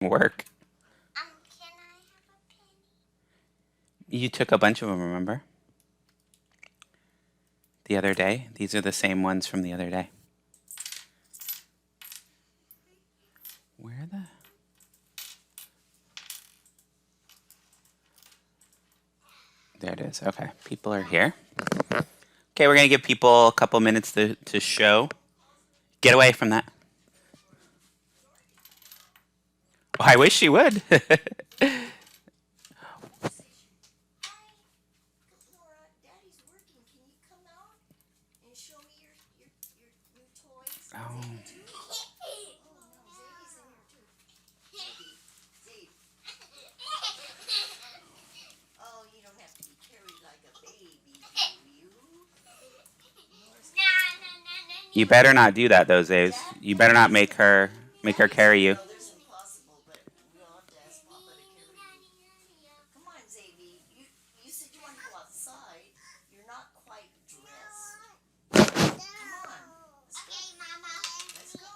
work. Can I have a penny? You took a bunch of them, remember? The other day. These are the same ones from the other day. Where the... There it is. Okay, people are here. Okay, we're going to give people a couple minutes to show. Get away from that. Oh, I wish you would. Laura, Daddy's working. Can you come out and show me your new toys? Oh. Oh, you don't have to be carried like a baby, do you? You better not do that those days. You better not make her carry you. There's impossible, but we'll have to ask Papa to carry you. Come on, Zadie. You said you want to go outside. You're not quite dressed. Come on. Okay, Mama. Let's go.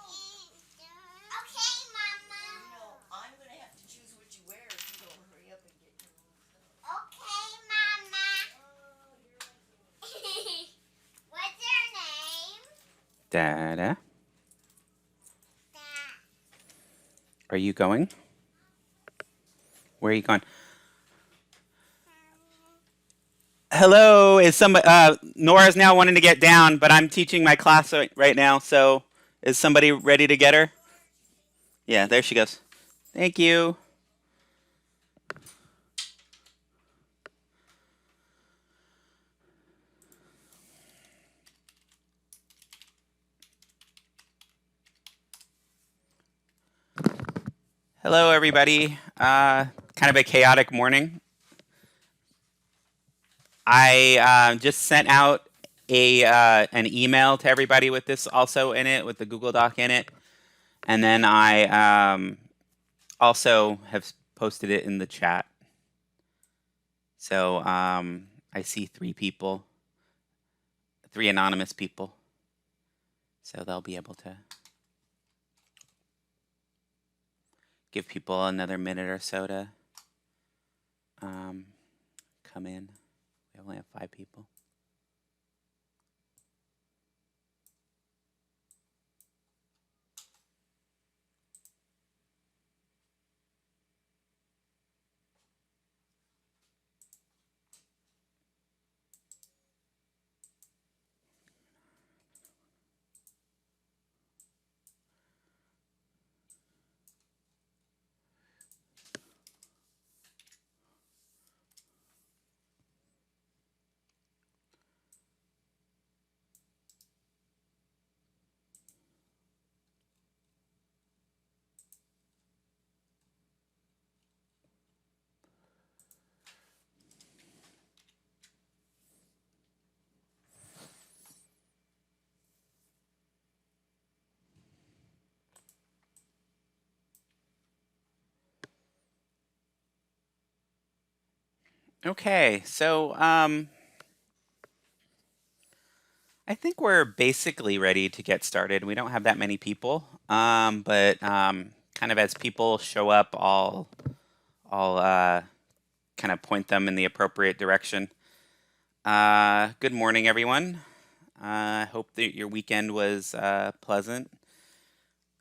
Okay, Mama. You know, I'm going to have to choose what you wear if you don't hurry up and get your own stuff. Okay, Mama. Oh, you're right. What's your name? Dada. Dad. Are you going? Where are you going? Hello, is somebody? Nora's now wanting to get down, but I'm teaching my class right now. So, is somebody ready to get her? Yeah, there she goes. Thank you. Hello, everybody. Kind of a chaotic morning. I just sent out an email to everybody with this also in it, with the Google Doc in it. And then I also have posted it in the chat. So I see 3 people, 3 anonymous people. So they'll be able to give people another minute or so to come in. We only have 5 people. Okay, so I think we're basically ready to get started. We don't have that many people, but kind of as people show up, I'll kind of point them in the appropriate direction. Good morning, everyone. I hope that your weekend was pleasant.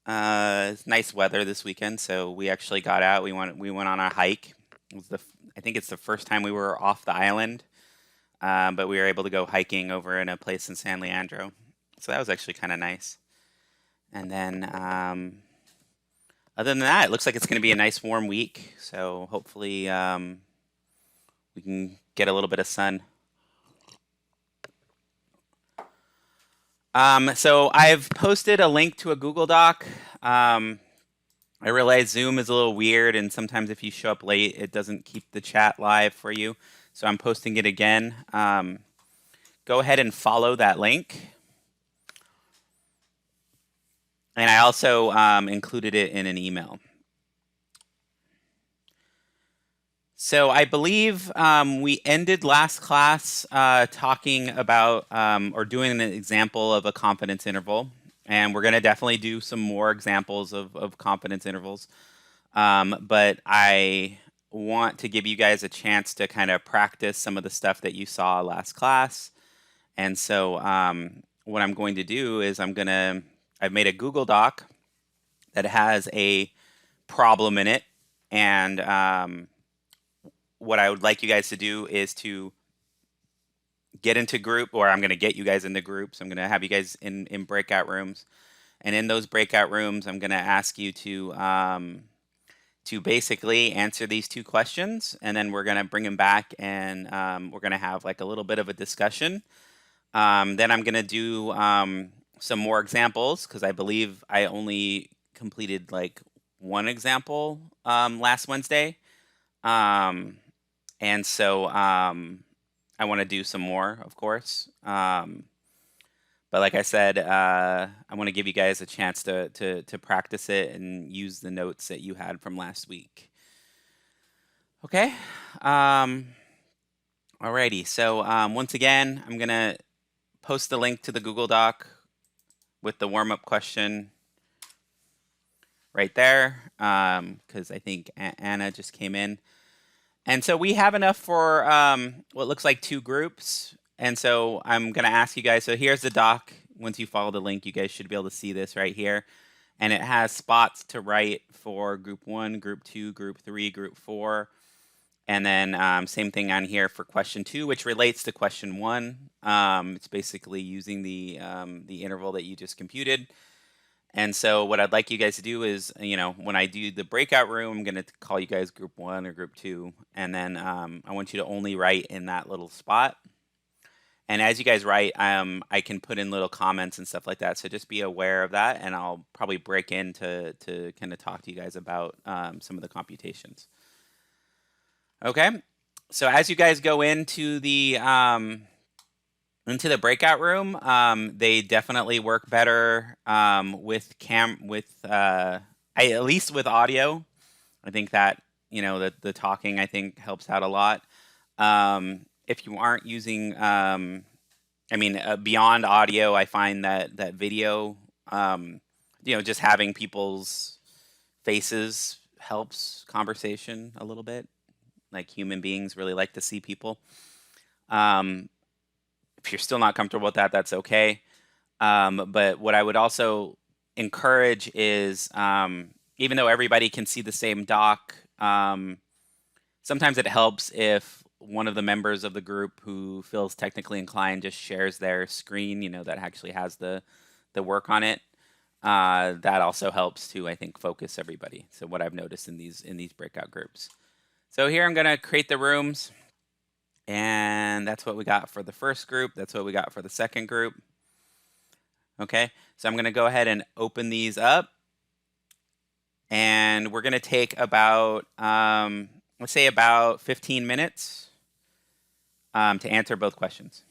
It's nice weather this weekend, so we actually got out. We went on a hike. It was I think it's the first time we were off the island, but we were able to go hiking over in a place in San Leandro. So that was actually kind of nice. And then other than that, it looks like it's going to be a nice warm week. So hopefully we can get a little bit of sun. So I've posted a link to a Google Doc. I realize Zoom is a little weird, and sometimes if you show up late, it doesn't keep the chat live for you. So I'm posting it again. Go ahead and follow that link. And I also included it in an email. So I believe we ended last class talking about or doing an example of a confidence interval. And we're going to definitely do some more examples of confidence intervals. But I want to give you guys a chance to kind of practice some of the stuff that you saw last class. And so what I'm going to do is I've made a Google Doc that has a problem in it. And what I would like you guys to do is to get into group, or I'm going to get you guys into groups. I'm going to have you guys in breakout rooms. And in those breakout rooms, I'm going to ask you to basically answer these two questions. And then we're going to bring them back and we're going to have like a little bit of a discussion. Then I'm going to do some more examples because I believe I only completed like one example last Wednesday. And so I want to do some more, of course. But like I said, I want to give you guys a chance to practice it and use the notes that you had from last week. Okay. Alrighty. So once again, I'm going to post the link to the Google Doc with the warm-up question right there because I think Anna just came in. And so we have enough for what looks like two groups. And so I'm going to ask you guys, so here's the doc. Once you follow the link, you guys should be able to see this right here. And it has spots to write for group 1, group 2, group 3, group 4. And then same thing on here for question 2, which relates to question 1. It's basically using the interval that you just computed. And so what I'd like you guys to do is, when I do the breakout room, I'm going to call you guys group 1 or group 2. And then I want you to only write in that little spot. And as you guys write, I can put in little comments and stuff like that. So just be aware of that. And I'll probably break in to kind of talk to you guys about some of the computations. Okay. So as you guys go into the breakout room, they definitely work better with at least with audio. I think that the talking I think helps out a lot. If you aren't using, beyond audio, I find that video, just having people's faces helps conversation a little bit. Like human beings really like to see people. If you're still not comfortable with that, that's okay. But what I would also encourage is, even though everybody can see the same doc, sometimes it helps if one of the members of the group who feels technically inclined just shares their screen, that actually has the work on it. That also helps to, I think, focus everybody. So what I've noticed in these breakout groups. So here I'm going to create the rooms. And that's what we got for the first group. That's what we got for the second group. Okay, so I'm going to go ahead and open these up. And we're going to take about, let's say about 15 minutes to answer both questions.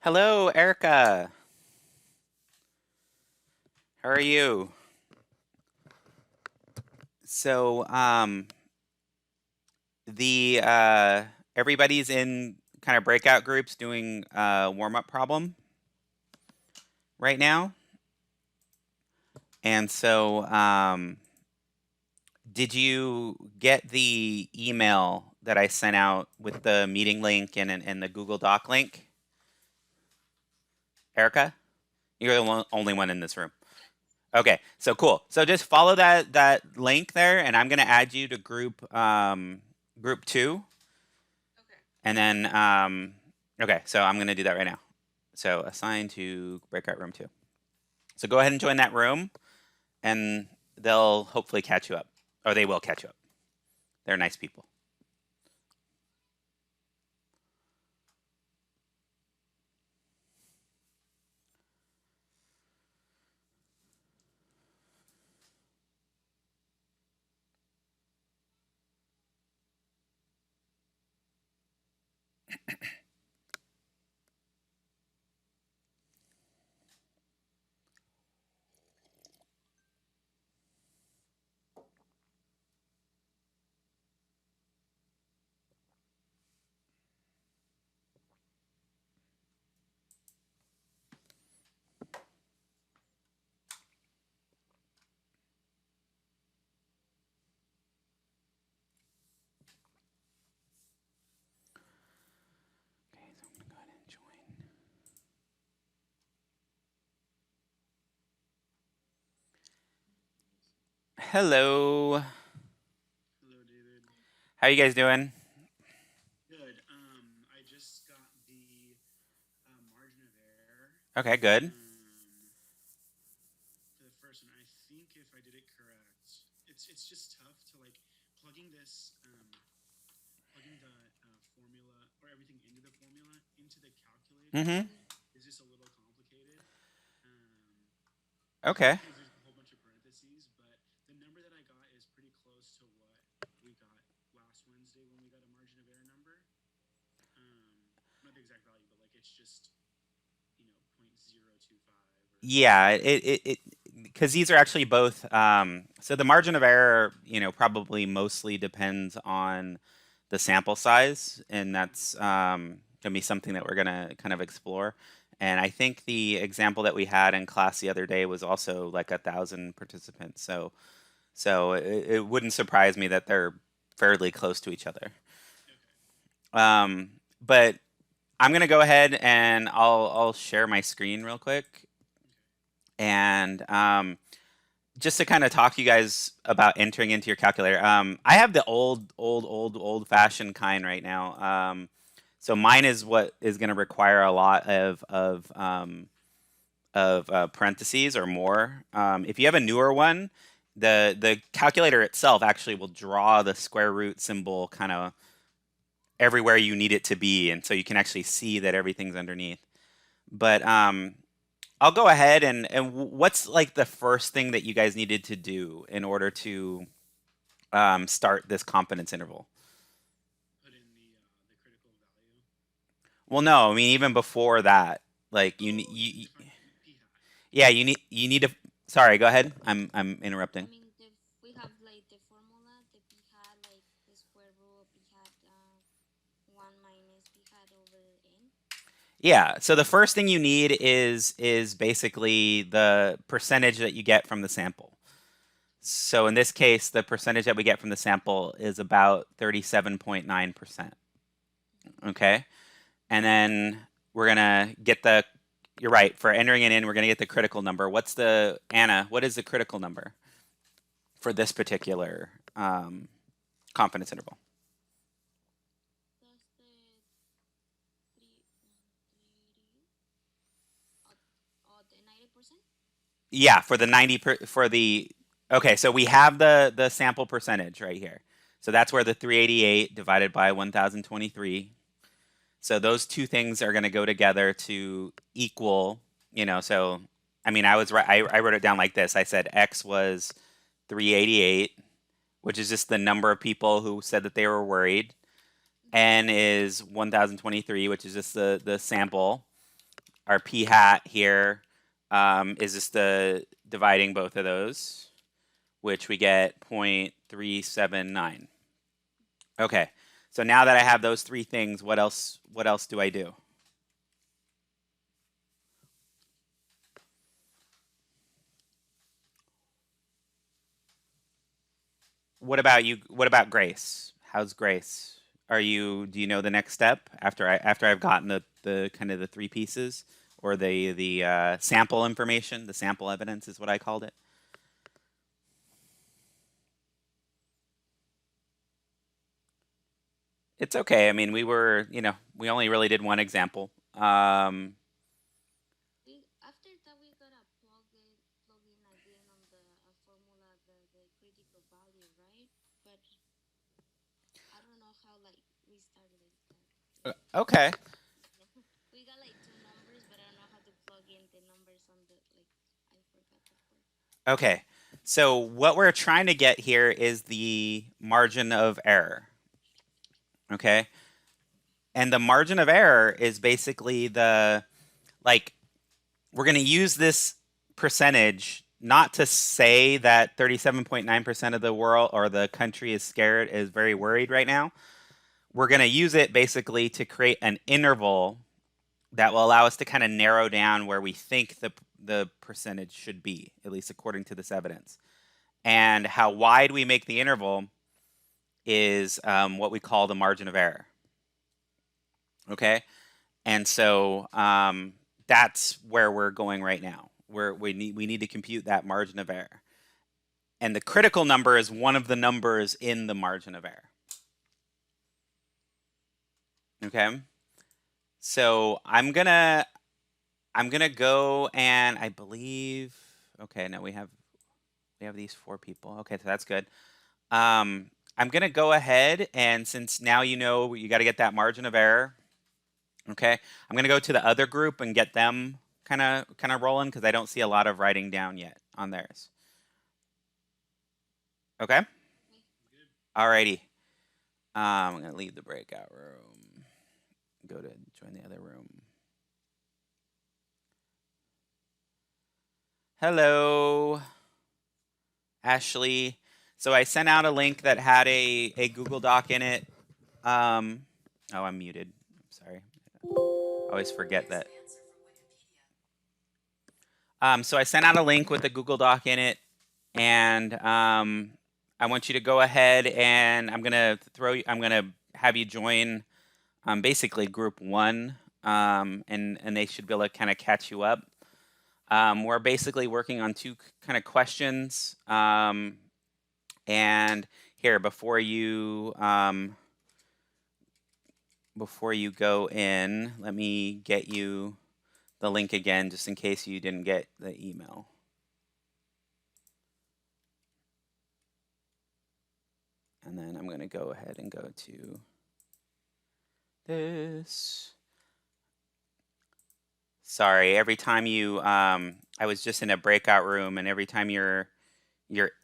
Hello, Erica. How are you? So, the everybody's in kind of breakout groups doing warm-up problem right now. And so, did you get the email that I sent out with the meeting link and the Google Doc link? Erica? You're the only one in this room. Okay, so cool. So just follow that link there, and I'm gonna add you to group 2, and then okay, so I'm gonna do that right now. So assign to breakout room 2. So go ahead and join that room, and they'll hopefully catch you up, or they will catch you up. They're nice people. Okay, so I'm gonna go ahead and join. Hello. Hello, David. How you guys doing? Good. I just got the margin of error Okay, good. for the first one. I think if I did it correct, it's just tough to like plugging this plugging the formula or everything into the formula into the calculator Mm-hmm. is just a little complicated. Okay. Because there's a whole bunch of parentheses, but the number that I got is pretty close to what we got last Wednesday when we got a margin of error number. Not the exact value, but like it's just 0.025 or Yeah, it because these are actually both. So the margin of error, probably mostly depends on the sample size, and that's gonna be something that we're gonna kind of explore. And I think the example that we had in class the other day was also like 1,000 participants. So it wouldn't surprise me that they're fairly close to each other. okay. But I'm gonna go ahead and I'll share my screen real quick, and just to kind of talk to you guys about entering into your calculator. I have the old fashioned kind right now. So mine is what is going to require a lot of parentheses or more. If you have a newer one, the calculator itself actually will draw the square root symbol kind of everywhere you need it to be, and so you can actually see that everything's underneath. But I'll go ahead and what's like the first thing that you guys needed to do in order to start this confidence interval? Put in the critical value. Well, no, I mean even before that, like you P hat. yeah, you need to. Sorry, go ahead. I'm interrupting. We have like the formula, the p hat, like the square root of p hat 1 minus p hat over n. Yeah, so the first thing you need is basically the percentage that you get from the sample. So in this case, the percentage that we get from the sample is about 37.9%. Okay. And then we're going to get you're right, for entering it in, we're going to get the critical number. Anna, what is the critical number for this particular confidence interval? That's the 90%. Yeah, for the for the, okay, so we have the sample percentage right here. So that's where the 388 divided by 1023. So those two things are going to go together to equal, so I mean, I wrote it down like this. I said X was 388, which is just the number of people who said that they were worried. N is 1023, which is just the sample. our p hat here is just the dividing both of those, which we get 0.379. Okay, so now that I have those three things, what else do I do? What about you? What about Grace? How's Grace? Do you know the next step after I've gotten the kind of the three pieces, or the sample information, the sample evidence is what I called it? It's okay. I mean, we only really did one example. After that we gotta plug in again on the formula the critical value, right? But I don't know how like we started like that. Okay. We got like two numbers, but I don't know how to plug in the numbers on the like I forgot the part. Okay. So what we're trying to get here is the margin of error. Okay. And the margin of error is basically we're going to use this percentage not to say that 37.9% of the world or the country is very worried right now. We're going to use it basically to create an interval that will allow us to kind of narrow down where we think the percentage should be, at least according to this evidence. And how wide we make the interval is what we call the margin of error. Okay, and so that's where we're going right now. We need to compute that margin of error, and the critical number is one of the numbers in the margin of error. Okay, so I'm gonna go, and I believe, okay, no, we have these four people. Okay, so that's good. I'm gonna go ahead, and since now you know you got to get that margin of error. Okay, I'm gonna go to the other group and get them kind of rolling because I don't see a lot of writing down yet on theirs. Okay. Alrighty. I'm gonna leave the breakout room. Go to join the other room. Hello, Ashley. So I sent out a link that had a Google Doc in it. Oh, I'm muted. I'm sorry. I always forget that. So I sent out a link with a Google Doc in it, and I want you to go ahead, and I'm gonna have you join basically group one, and they should be able to kind of catch you up. We're basically working on two kind of questions, and here before you go in, let me get you the link again, just in case you didn't get the email. And then I'm going to go ahead and go to this. Sorry, every time you, I was just in a breakout room, and every time you're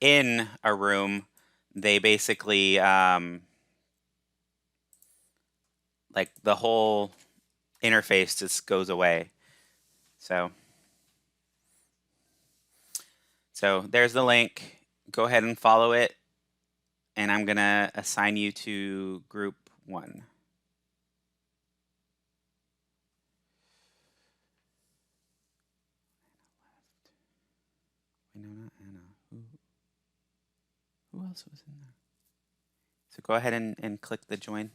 in a room, they basically, like the whole interface just goes away. So there's the link. Go ahead and follow it. And I'm going to assign you to group one. Wait, no, not Anna. Who else was in there? So go ahead and click the join.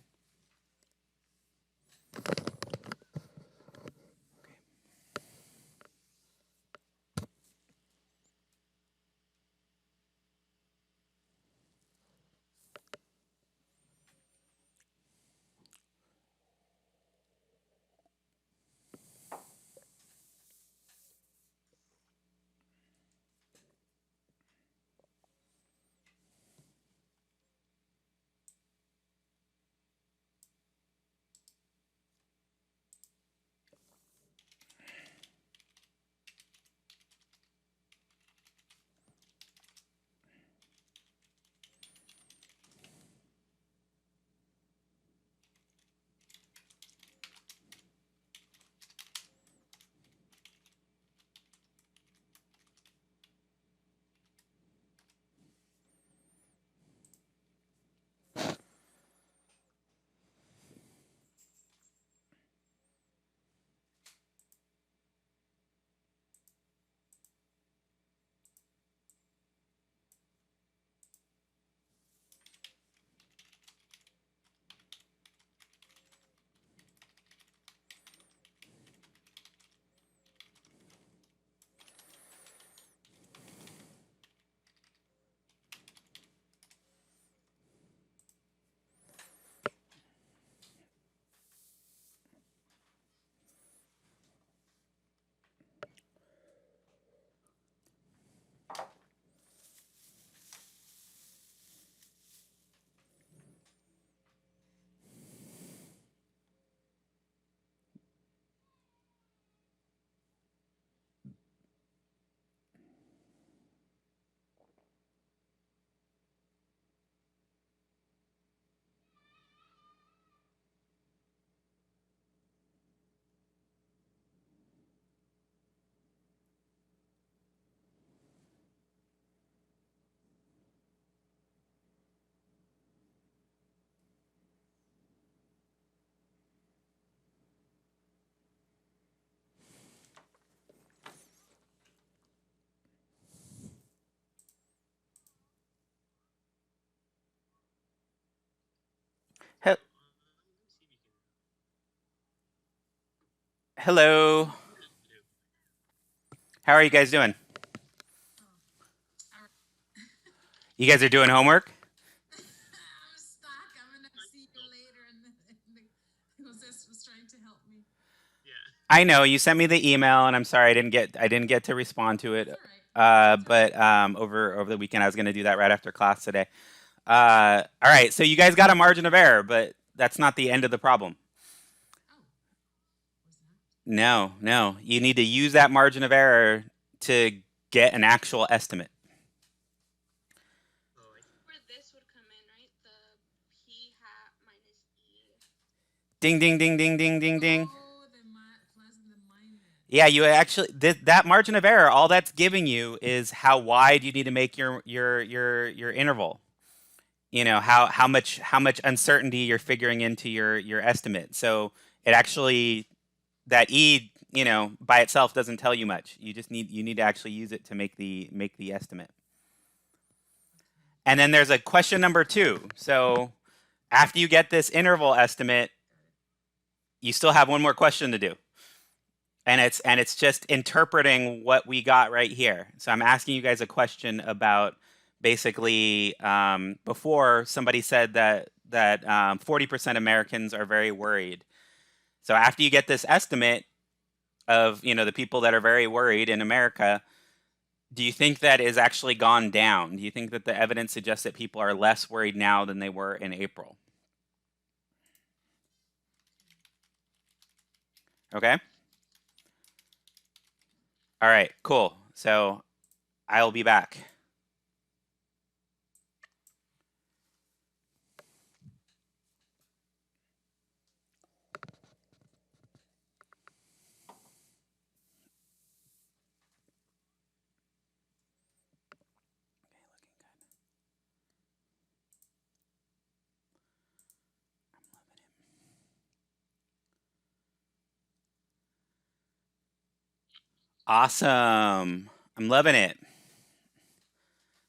Hello. How are you guys doing? You guys are doing homework? I'm stuck. I'm gonna see you later, and the José was trying to help me. Yeah. I know you sent me the email, and I'm sorry I didn't get to respond to it. It's all right. But over the weekend I was going to do that right after class today. All right, so you guys got a margin of error, but that's not the end of the problem. Oh, was that? No, you need to use that margin of error to get an actual estimate. Oh, Where this would come in, right? The p hat minus e. Ding, ding, ding, ding, ding, ding, ding. Oh, the plus and the minus. Yeah, you actually that margin of error. All that's giving you is how wide you need to make your interval. You know how much uncertainty you're figuring into your estimate. So it actually that e by itself doesn't tell you much. You need to actually use it to make the estimate. And then there's a question number 2. So after you get this interval estimate, you still have one more question to do. And it's just interpreting what we got right here. So I'm asking you guys a question about basically before somebody said that 40% Americans are very worried. So after you get this estimate of the people that are very worried in America, do you think that is actually gone down? Do you think that the evidence suggests that people are less worried now than they were in April? Okay. All right, cool. So I'll be back. Awesome. I'm loving it.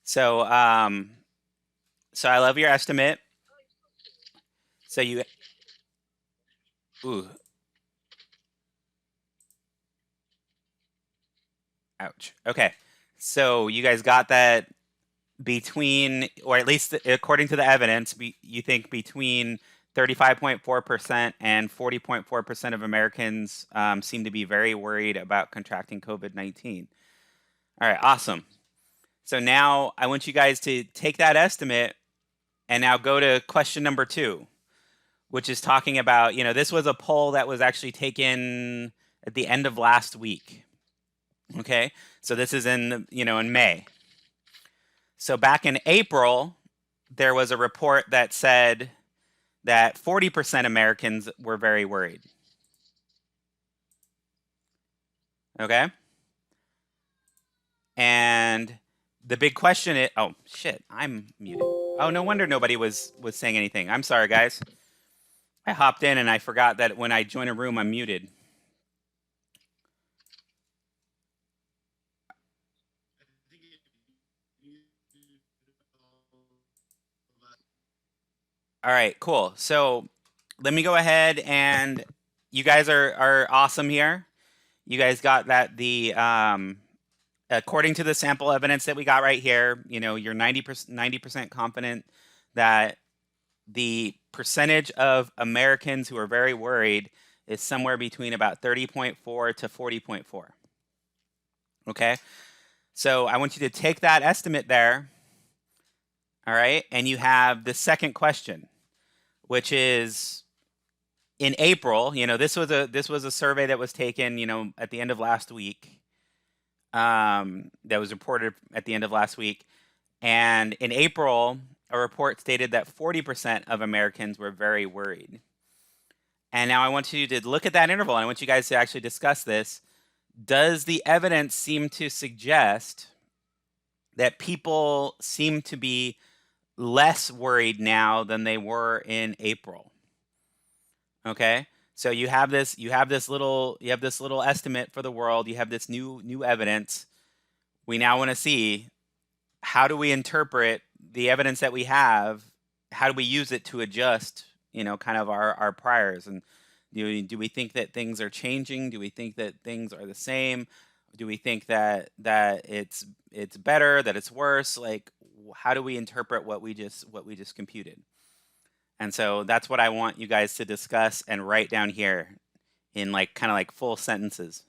So so I love your estimate. So you ooh. Ouch. Okay. So you guys got that between, or at least according to the evidence, you think between 35.4% and 40.4% of Americans seem to be very worried about contracting COVID-19. All right, awesome. So now I want you guys to take that estimate and now go to question number 2, which is talking about, this was a poll that was actually taken at the end of last week. Okay, so this is in May. So back in April, there was a report that said that 40% Americans were very worried. Okay? And the big question is, oh shit, I'm muted. Oh, no wonder nobody was saying anything. I'm sorry, guys. I hopped in and I forgot that when I join a room, I'm muted. All right, cool. So let me go ahead and you guys are awesome here. You guys got that according to the sample evidence that we got right here, you're 90% confident that the percentage of Americans who are very worried is somewhere between about 30.4 to 40.4. Okay? So I want you to take that estimate there. All right? And you have the second question, which is in April, this was a survey that was taken, at the end of last week. That was reported at the end of last week. And in April, a report stated that 40% of Americans were very worried. And now I want you to look at that interval, and I want you guys to actually discuss this. Does the evidence seem to suggest that people seem to be less worried now than they were in April? Okay? So you have this little estimate for the world. You have this new evidence. We now want to see, how do we interpret the evidence that we have? How do we use it to adjust, kind of our priors? And Do we think that things are changing? Do we think that things are the same? Do we think that it's better, that it's worse? Like, how do we interpret what we just computed? And so that's what I want you guys to discuss and write down here in like kind of like full sentences.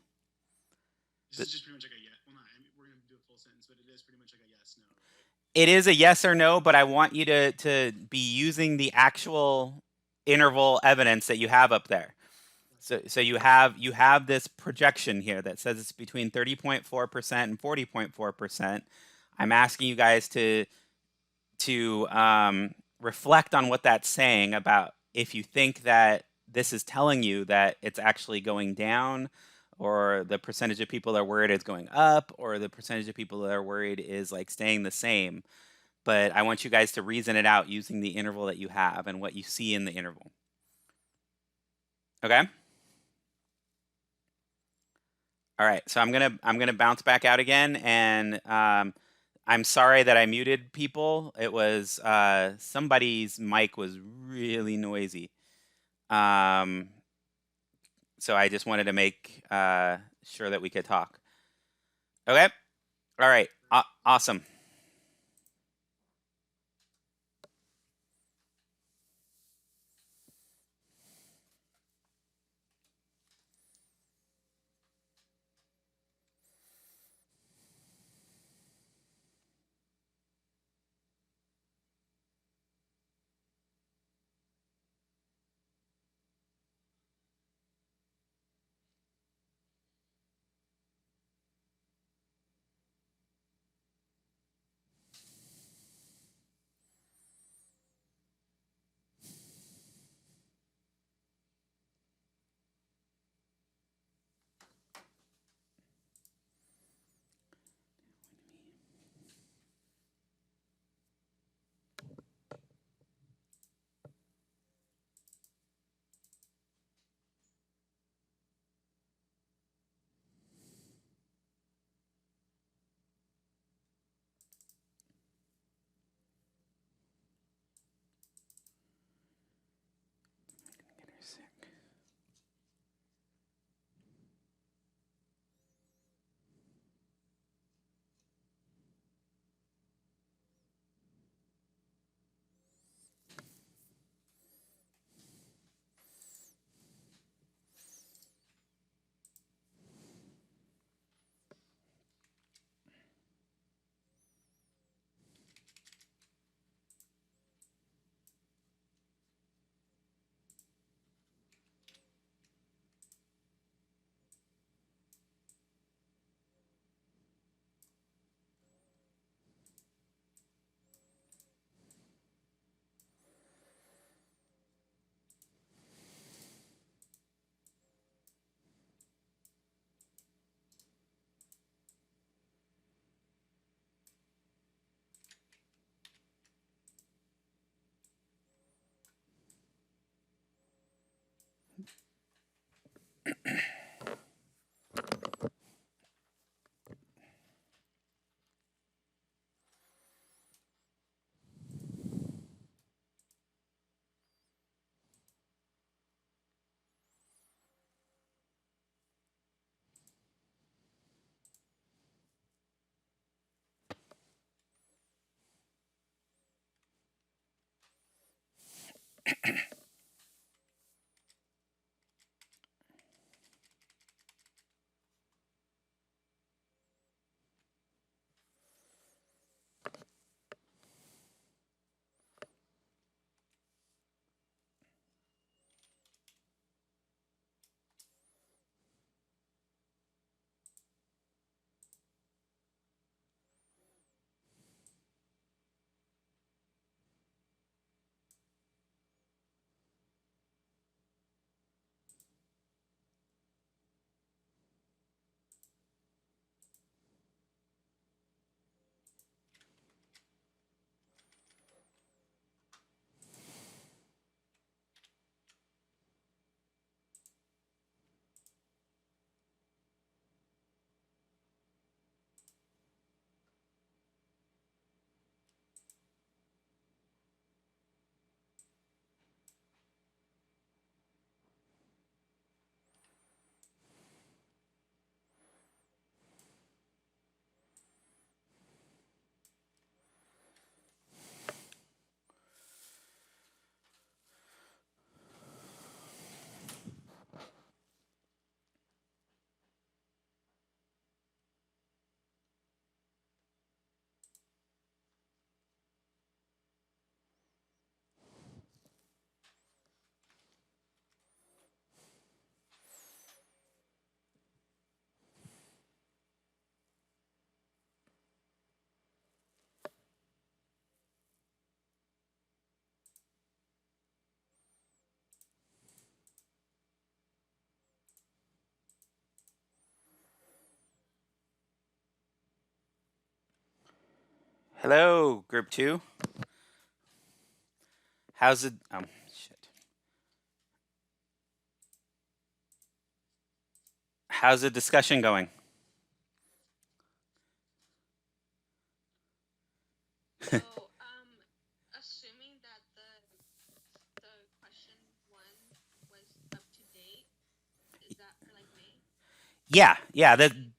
This is just pretty much like a yes. Well, not. I mean, we're gonna do a full sentence, but it is pretty much like a yes/no, right? It is a yes or no, but I want you to be using the actual interval evidence that you have up there. So you have this projection here that says it's between 30.4% and 40.4%. I'm asking you guys to reflect on what that's saying about if you think that this is telling you that it's actually going down, or the percentage of people that are worried is going up, or the percentage of people that are worried is like staying the same. But I want you guys to reason it out using the interval that you have and what you see in the interval. Okay? All right, so I'm gonna bounce back out again, and I'm sorry that I muted people. It was somebody's mic was really noisy, so I just wanted to make sure that we could talk. Okay, all right, awesome. Hello, group 2. How's it? Oh, shit. How's the discussion going? So, assuming that the question 1 was up to date, is that for like May? Yeah.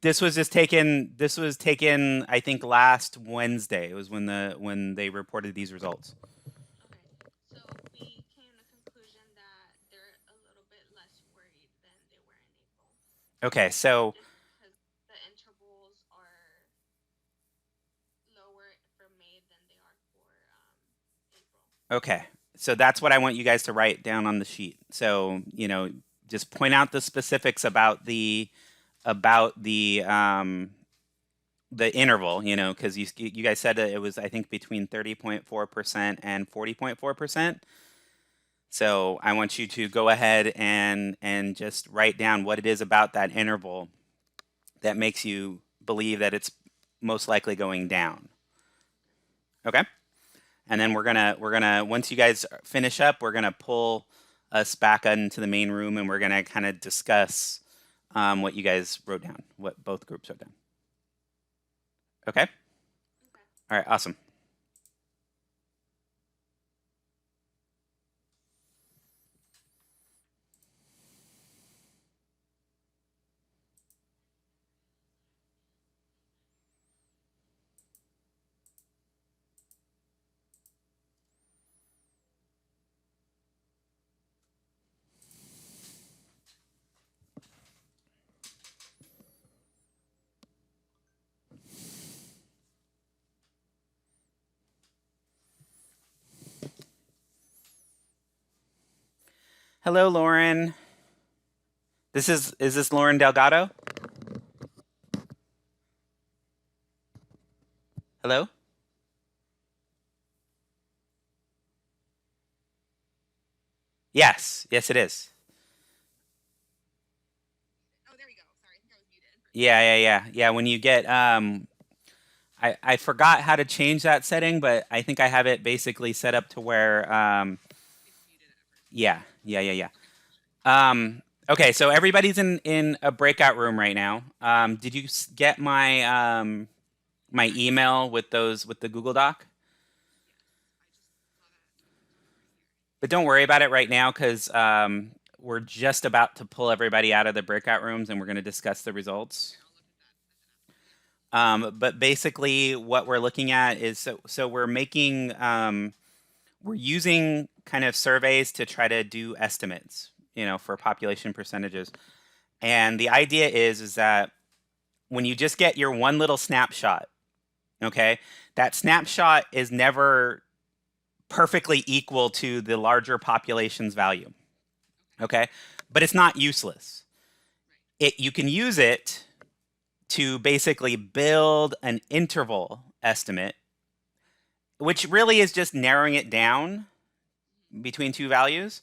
This was taken. I think last Wednesday. It was when they reported these results. Okay. So we came to the conclusion that they're a little bit less worried than they were in April. Okay, so Just because the intervals are lower for May than they are for April. okay, so that's what I want you guys to write down on the sheet. So just point out the specifics about the interval. Because you guys said that it was, I think, between 30.4% and 40.4%. So I want you to go ahead and just write down what it is about that interval that makes you believe that it's most likely going down. Okay? And then we're gonna once you guys finish up, we're gonna pull us back into the main room, and we're gonna kind of discuss what you guys wrote down, what both groups wrote down. Okay? Okay. All right, awesome. Hello, Lauren. Is this Lauren Delgado? Hello? Yes, it is. Oh, there we go. Sorry, I think I was muted. Yeah. When you get I forgot how to change that setting, but I think I have it basically set up to where It's muted at first. yeah. Okay, so everybody's in a breakout room right now. Did you get my email with the Google Doc? Yes, I just saw that right here. But don't worry about it right now because we're just about to pull everybody out of the breakout rooms and we're going to discuss the results. Here, I'll look at that after. But basically, what we're looking at is so we're making we're using kind of surveys to try to do estimates, for population percentages. And the idea is that when you just get your one little snapshot, okay, that snapshot is never perfectly equal to the larger population's value. Okay, but it's not useless. You can use it to basically build an interval estimate, which really is just narrowing it down between two values.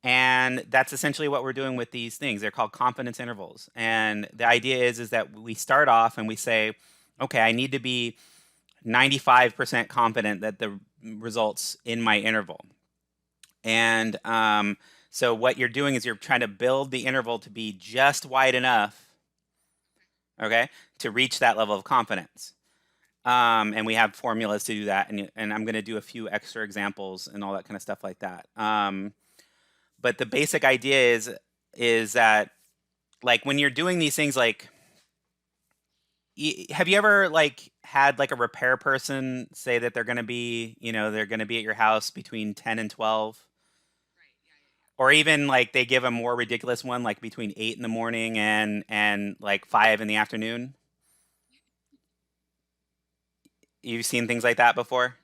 And that's essentially what we're doing with these things. They're called confidence intervals. And the idea is that we start off and we say, okay, I need to be 95% confident that the results in my interval. And so what you're doing is you're trying to build the interval to be just wide enough, okay, to reach that level of confidence. And we have formulas to do that. And I'm going to do a few extra examples and all that kind of stuff like that. But the basic idea is that, like, when you're doing these things, like, have you ever like had like a repair person say that they're going to be at your house between 10 and 12, Right. Yeah. or even like they give a more ridiculous one like between 8 in the morning and like 5 in the afternoon? You've seen things like that before?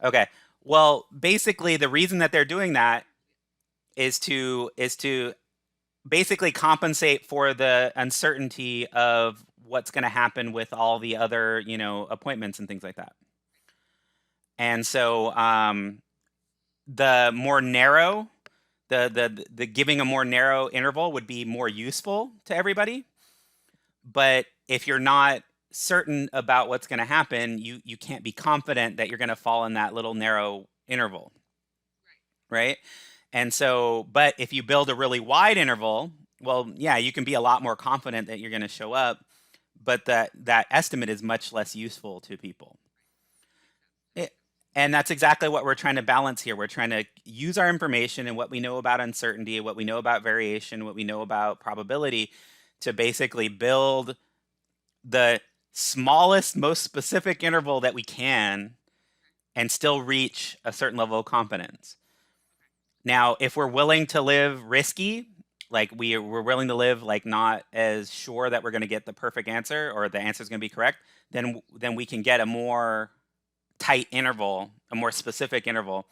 Okay. Well, basically the reason that they're doing that is to basically compensate for the uncertainty of what's going to happen with all the other, appointments and things like that. And so the more narrow, the giving a more narrow interval would be more useful to everybody. But if you're not certain about what's going to happen, you can't be confident that you're going to fall in that little narrow interval, right? And so, but if you build a really wide interval, well, yeah, you can be a lot more confident that you're going to show up, but that estimate is much less useful to people. And that's exactly what we're trying to balance here. We're trying to use our information and what we know about uncertainty, what we know about variation, what we know about probability to basically build the smallest, most specific interval that we can and still reach a certain level of confidence. Now, if we're willing to live risky, like we're willing to live like not as sure that we're going to get the perfect answer or the answer is going to be correct, then we can get a more tight interval, a more specific interval.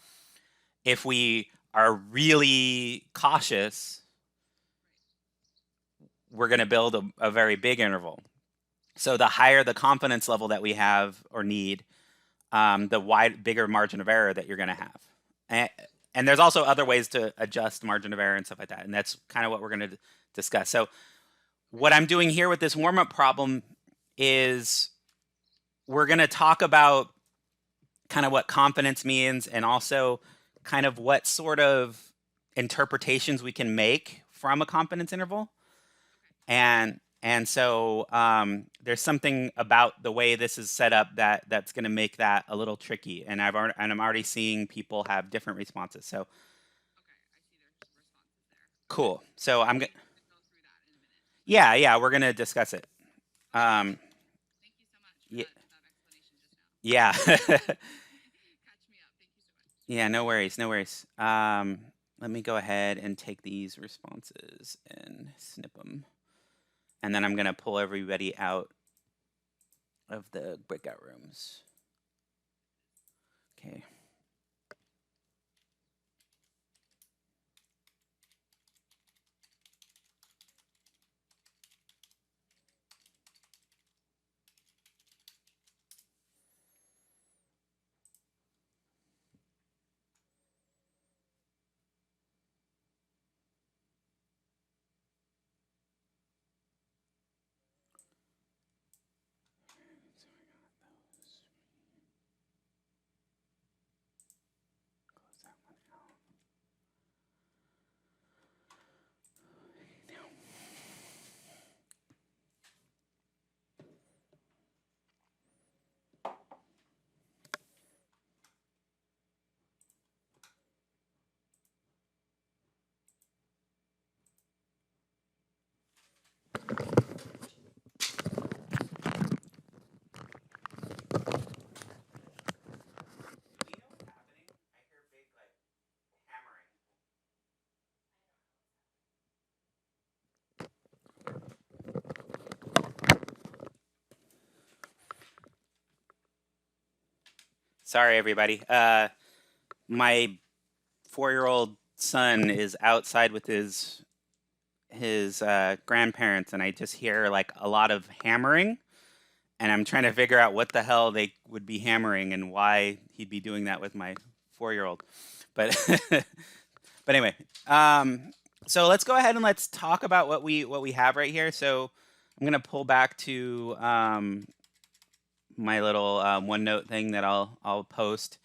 If we are really cautious, we're going to build a very big interval. So the higher the confidence level that we have or need, the bigger margin of error that you're going to have. And there's also other ways to adjust margin of error and stuff like that. And that's kind of what we're going to discuss. So what I'm doing here with this warm-up problem is we're going to talk about kind of what confidence means and also kind of what sort of interpretations we can make from a confidence interval. And so there's something about the way this is set up that's going to make that a little tricky. And I'm already seeing people have different responses. So cool. So I'm gonna. Yeah, we're gonna discuss it. Um, yeah, yeah, yeah. No worries, no worries. Let me go ahead and take these responses and snip them, and then I'm gonna pull everybody out of the breakout rooms. Okay. Sorry, everybody. My 4-year-old son is outside with his grandparents, and I just hear like a lot of hammering, and I'm trying to figure out what the hell they would be hammering and why he'd be doing that with my 4-year-old. But but anyway, so let's go ahead and let's talk about what we have right here. So I'm gonna pull back to my little OneNote thing that I'll post.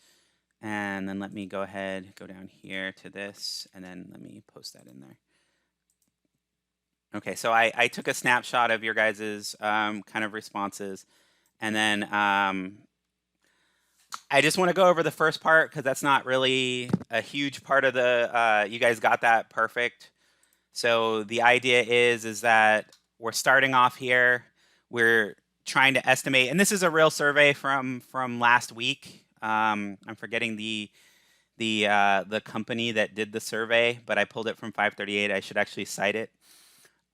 And then let me go ahead, go down here to this, and then let me post that in there. Okay, so I took a snapshot of your guys's kind of responses, and then I just want to go over the first part because that's not really a huge part of the. You guys got that perfect. So the idea is that we're starting off here. We're trying to estimate, and this is a real survey from last week. I'm forgetting the company that did the survey, but I pulled it from 538. I should actually cite it.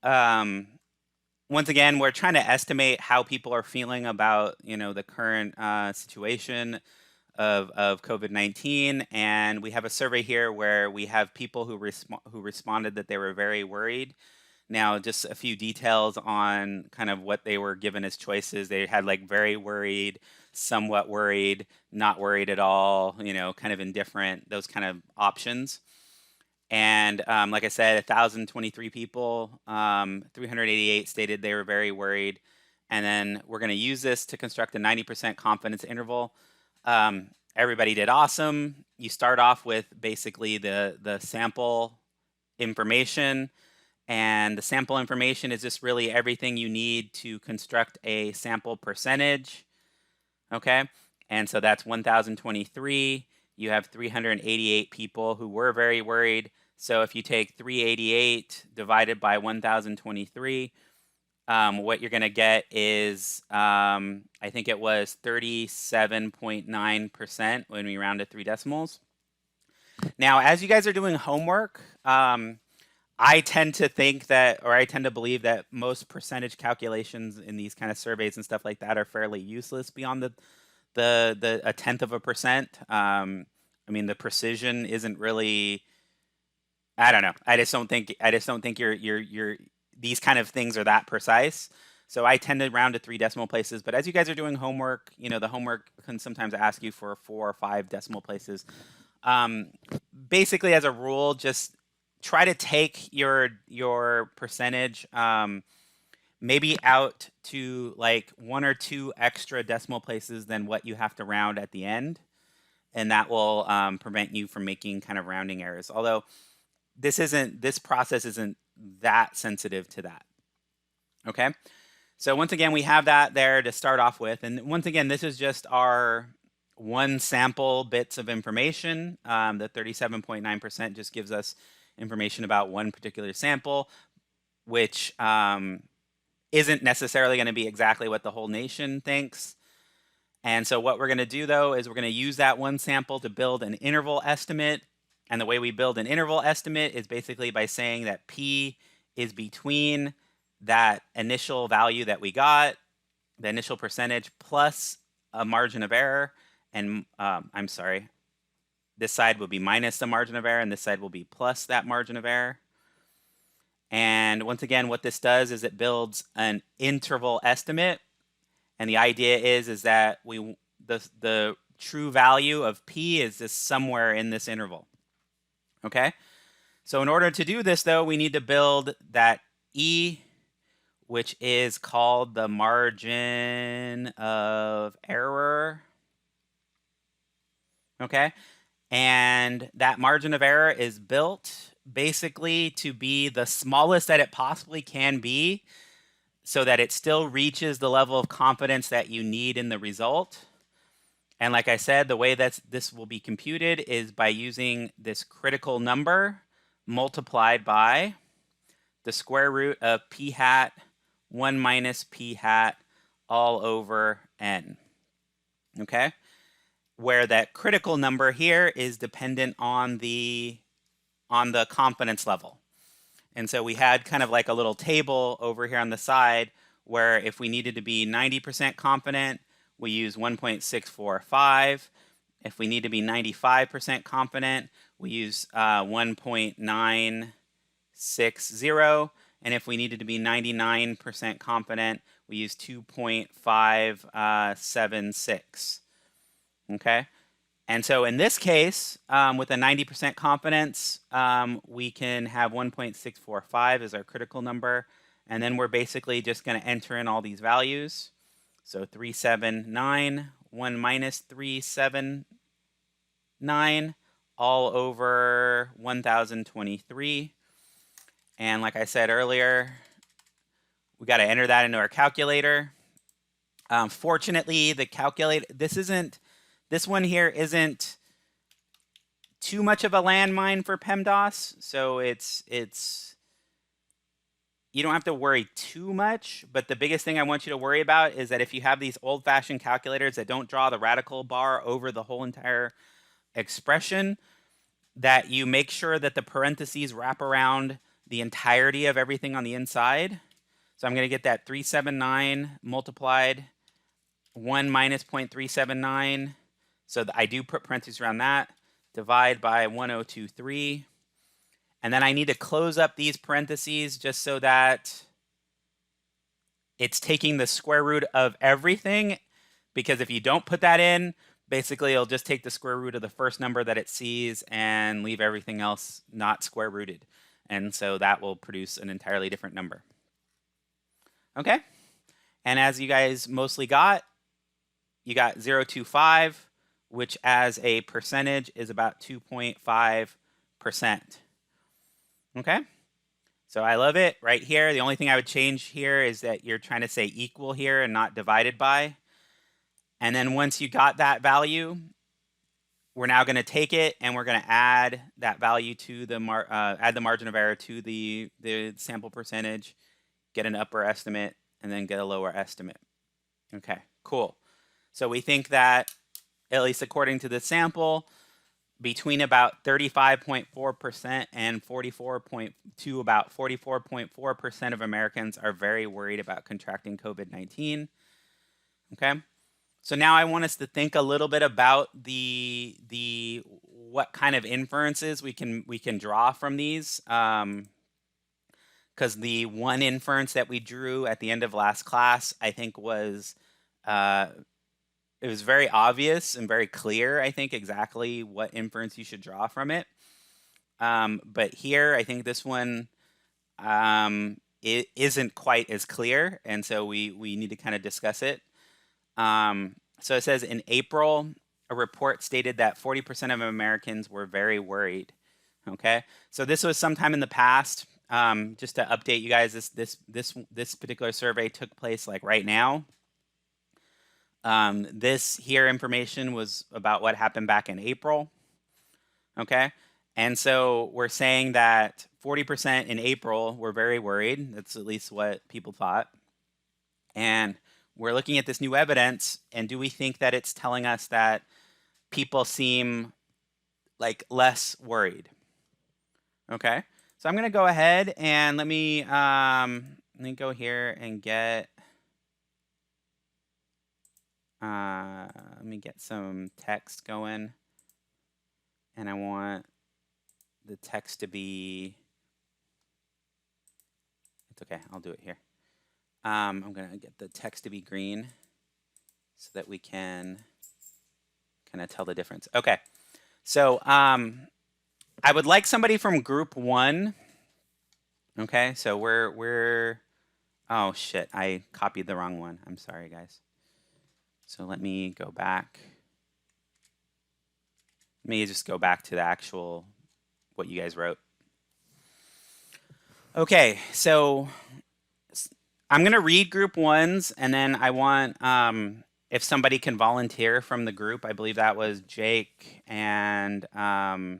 Once again, we're trying to estimate how people are feeling about the current situation of COVID-19, and we have a survey here where we have people who responded that they were very worried. Now, just a few details on kind of what they were given as choices. They had like very worried, somewhat worried, not worried at all, kind of indifferent, those kind of options. And like I said, 1,023 people, 388 stated they were very worried, and then we're going to use this to construct a 90% confidence interval. Everybody did awesome. You start off with basically the sample information, and the sample information is just really everything you need to construct a sample percentage. Okay, and so that's 1,023. You have 388 people who were very worried. So if you take 388 divided by 1,023, what you're going to get is, I think it was 37.9% when we rounded 3 decimals. Now, as you guys are doing homework, I tend to think that, or I tend to believe that most percentage calculations in these kind of surveys and stuff like that are fairly useless beyond a tenth of a percent. I mean, the precision isn't really. I don't know. I just don't think you're these kind of things are that precise. So I tend to round to 3 decimal places. But as you guys are doing homework, the homework can sometimes ask you for 4 or 5 decimal places. Basically, as a rule, just try to take your percentage maybe out to like 1 or 2 extra decimal places than what you have to round at the end, and that will prevent you from making kind of rounding errors. Although this process isn't that sensitive to that. Okay, so once again, we have that there to start off with, and once again, this is just our one sample bits of information. The 37.9% just gives us information about one particular sample, which isn't necessarily going to be exactly what the whole nation thinks. And so what we're going to do, though, is we're going to use that one sample to build an interval estimate. And the way we build an interval estimate is basically by saying that P is between that initial value that we got, the initial percentage, plus a margin of error. And I'm sorry, this side will be minus the margin of error, and this side will be plus that margin of error. And once again, what this does is it builds an interval estimate. And the idea is that the true value of P is just somewhere in this interval. Okay? So in order to do this, though, we need to build that E, which is called the margin of error. Okay? And that margin of error is built basically to be the smallest that it possibly can be, so that it still reaches the level of confidence that you need in the result. And like I said, the way that this will be computed is by using this critical number multiplied by the square root of p hat 1 minus p hat all over n. Okay? Where that critical number here is dependent on the confidence level. And so we had kind of like a little table over here on the side where if we needed to be 90% confident, we use 1.645. If we need to be 95% confident, we use 1.960. And if we needed to be 99% confident, we use 2.576. Okay? And so in this case, with a 90% confidence, we can have 1.645 as our critical number. And then we're basically just going to enter in all these values. So 379, 1 minus 379, all over 1,023. And like I said earlier, we got to enter that into our calculator. Fortunately, the calculator, this one here isn't too much of a landmine for PEMDAS, so it's you don't have to worry too much. But the biggest thing I want you to worry about is that if you have these old-fashioned calculators that don't draw the radical bar over the whole entire expression, that you make sure that the parentheses wrap around the entirety of everything on the inside. So I'm going to get that 379 multiplied 1 minus 0.379. So I do put parentheses around that, divide by 1023. And then I need to close up these parentheses just so that it's taking the square root of everything. Because if you don't put that in, basically it'll just take the square root of the first number that it sees and leave everything else not square rooted. And so that will produce an entirely different number. Okay? And as you guys mostly got, you got 0.25, which as a percentage is about 2.5%. Okay? So I love it right here. The only thing I would change here is that you're trying to say equal here and not divided by. And then once you got that value, we're now going to take it and we're going to add that value to the add the margin of error to the sample percentage, get an upper estimate, and then get a lower estimate. Okay, cool. So we think that, at least according to the sample, between about 35.4% and 44.4% of Americans are very worried about contracting COVID-19. Okay. So now I want us to think a little bit about the what kind of inferences we can draw from these. Because the one inference that we drew at the end of last class, I think was it was very obvious and very clear, I think, exactly what inference you should draw from it. But here, I think this one it isn't quite as clear, and so we need to kind of discuss it. So it says in April, a report stated that 40% of Americans were very worried. Okay, so this was sometime in the past. Just to update you guys, this particular survey took place like right now. This here information was about what happened back in April. Okay, and so we're saying that 40% in April were very worried. That's at least what people thought. And we're looking at this new evidence, and do we think that it's telling us that people seem like less worried? Okay, so I'm going to go ahead and let me go here and get let me get some text going, and I want the text to be, it's okay, I'll do it here. I'm going to get the text to be green so that we can kind of tell the difference. Okay, so I would like somebody from group 1. Okay, so we're oh shit, I copied the wrong one. I'm sorry, guys. So let me go back. Let me just go back to the actual what you guys wrote. Okay, so I'm going to read group 1's, and then I want if somebody can volunteer from the group. I believe that was Jake and Anna,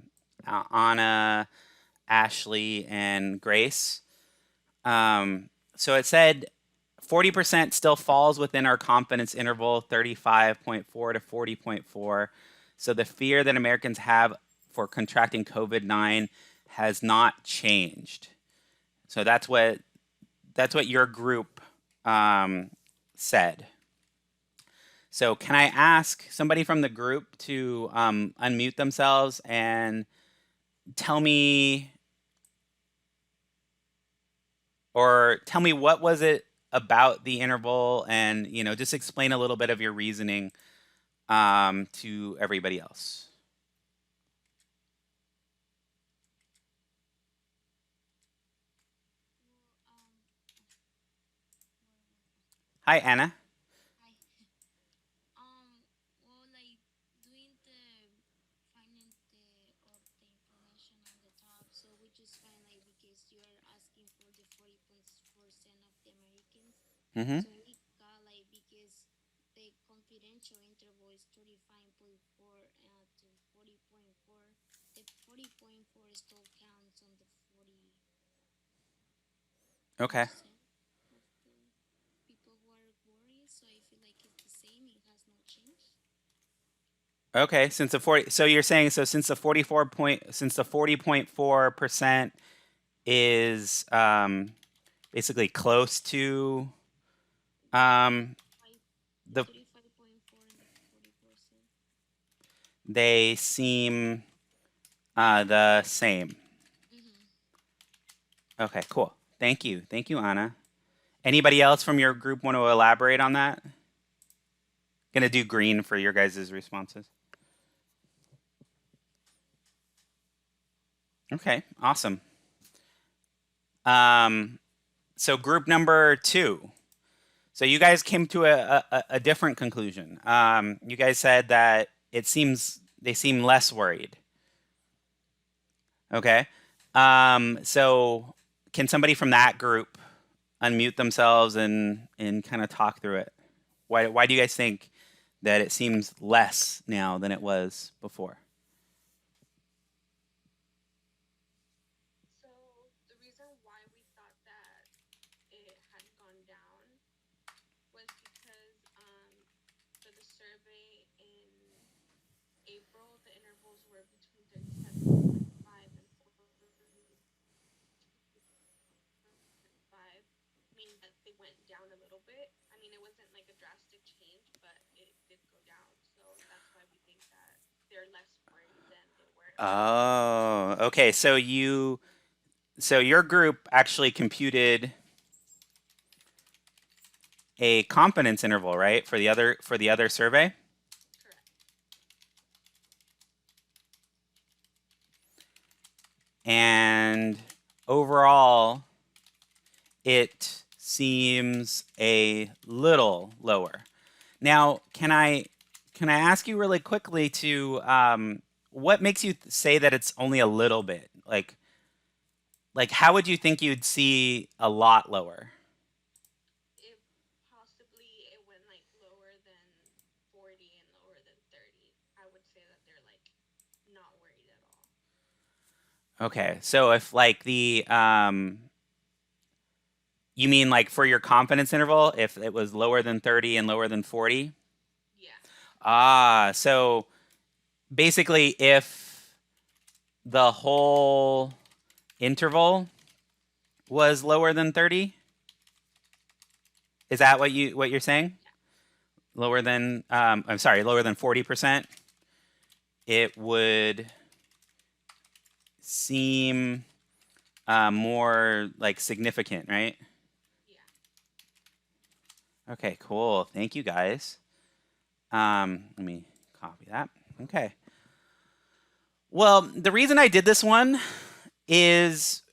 Ashley, and Grace. So it said 40% still falls within our confidence interval, 35.4 to 40.4. So the fear that Americans have for contracting COVID-19 has not changed. So that's what your group said. So can I ask somebody from the group to unmute themselves and tell me what was it about the interval, and just explain a little bit of your reasoning to everybody else. Hi, Anna. Hi. Well, like doing finding the information on the top, so we just find like because you're asking for the 40% of the Americans, Mm-hmm. so we got like because the confidential interval is 35.4 to 40.4. The 40.4 still counts on the 40%. Okay. Of the people who are worried, so I feel like it's the same. It has not changed. Okay. Since the 40, so you're saying since the 40.4% is basically close to the 35.4 and the 40%. they seem the same. Okay, cool. Thank you, Anna. Anybody else from your group want to elaborate on that? Gonna do green for your guys' responses. Okay, awesome. So group number 2. So you guys came to a different conclusion. You guys said that they seem less worried. Okay. So can somebody from that group unmute themselves and kind of talk through it? Why do you guys think that it seems less now than it was before? So the reason why we thought that it had gone down was because for the survey in April, the intervals were between 37.5 and 40.5, meaning that they went down a little bit. I mean, it wasn't like a drastic change, but it did go down. So that's why we think that they're less worried than they were. Oh, okay. So your group actually computed a confidence interval, right? For the other survey? Correct. And overall it seems a little lower. Now, can I ask you really quickly to what makes you say that it's only a little bit? Like how would you think you'd see a lot lower? It possibly it went like lower than 40 and lower than 30. I would say that they're like not worried at all. Okay, so if like you mean like for your confidence interval, if it was lower than 30 and lower than 40? Yeah. Ah, so basically if the whole interval was lower than 30? Is that what you're saying? Yeah. Lower than I'm sorry, lower than 40%, it would seem more like significant, right? Yeah. Okay, cool. Thank you guys. Let me copy that. Okay. Well, the reason I did this one is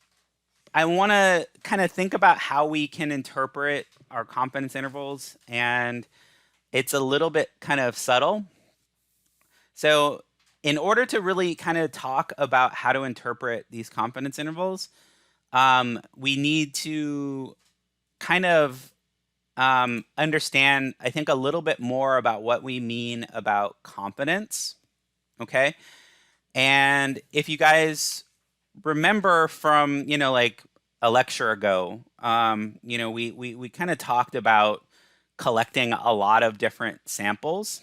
I want to kind of think about how we can interpret our confidence intervals, and it's a little bit kind of subtle. So, in order to really kind of talk about how to interpret these confidence intervals, we need to kind of understand, I think, a little bit more about what we mean about confidence. Okay. And if you guys remember from, like a lecture ago, we kind of talked about collecting a lot of different samples.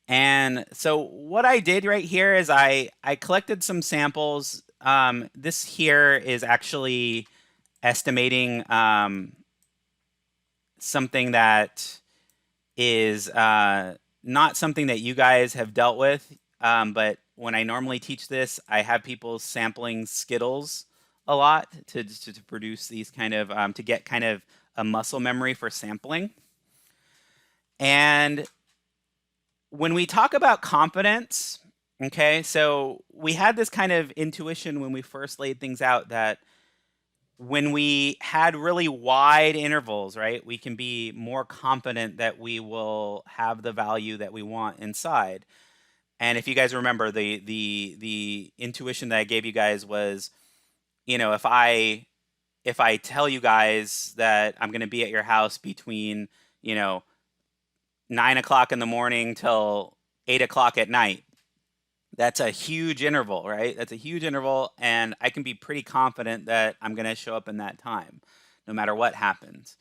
And so what I did right here is I collected some samples. This here is actually estimating something that is not something that you guys have dealt with. But when I normally teach this, I have people sampling Skittles a lot to produce these kind of to get kind of a muscle memory for sampling. And when we talk about confidence, okay, so we had this kind of intuition when we first laid things out that when we had really wide intervals, right, we can be more confident that we will have the value that we want inside. And if you guys remember, the intuition that I gave you guys was, if I tell you guys that I'm going to be at your house between 9 o'clock in the morning till 8 o'clock at night, that's a huge interval, right? That's a huge interval, and I can be pretty confident that I'm going to show up in that time, no matter what happens.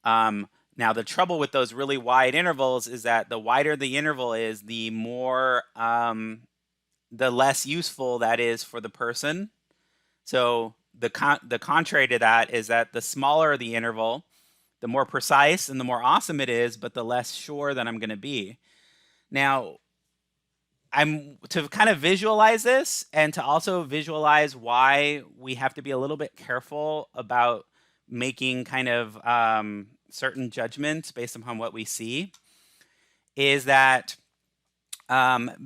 Now, the trouble with those really wide intervals is that the wider the interval is, the more, the less useful that is for the person. So the contrary to that is that the smaller the interval, the more precise and the more awesome it is, but the less sure that I'm going to be. Now, I'm to kind of visualize this and to also visualize why we have to be a little bit careful about making kind of certain judgments based upon what we see, is that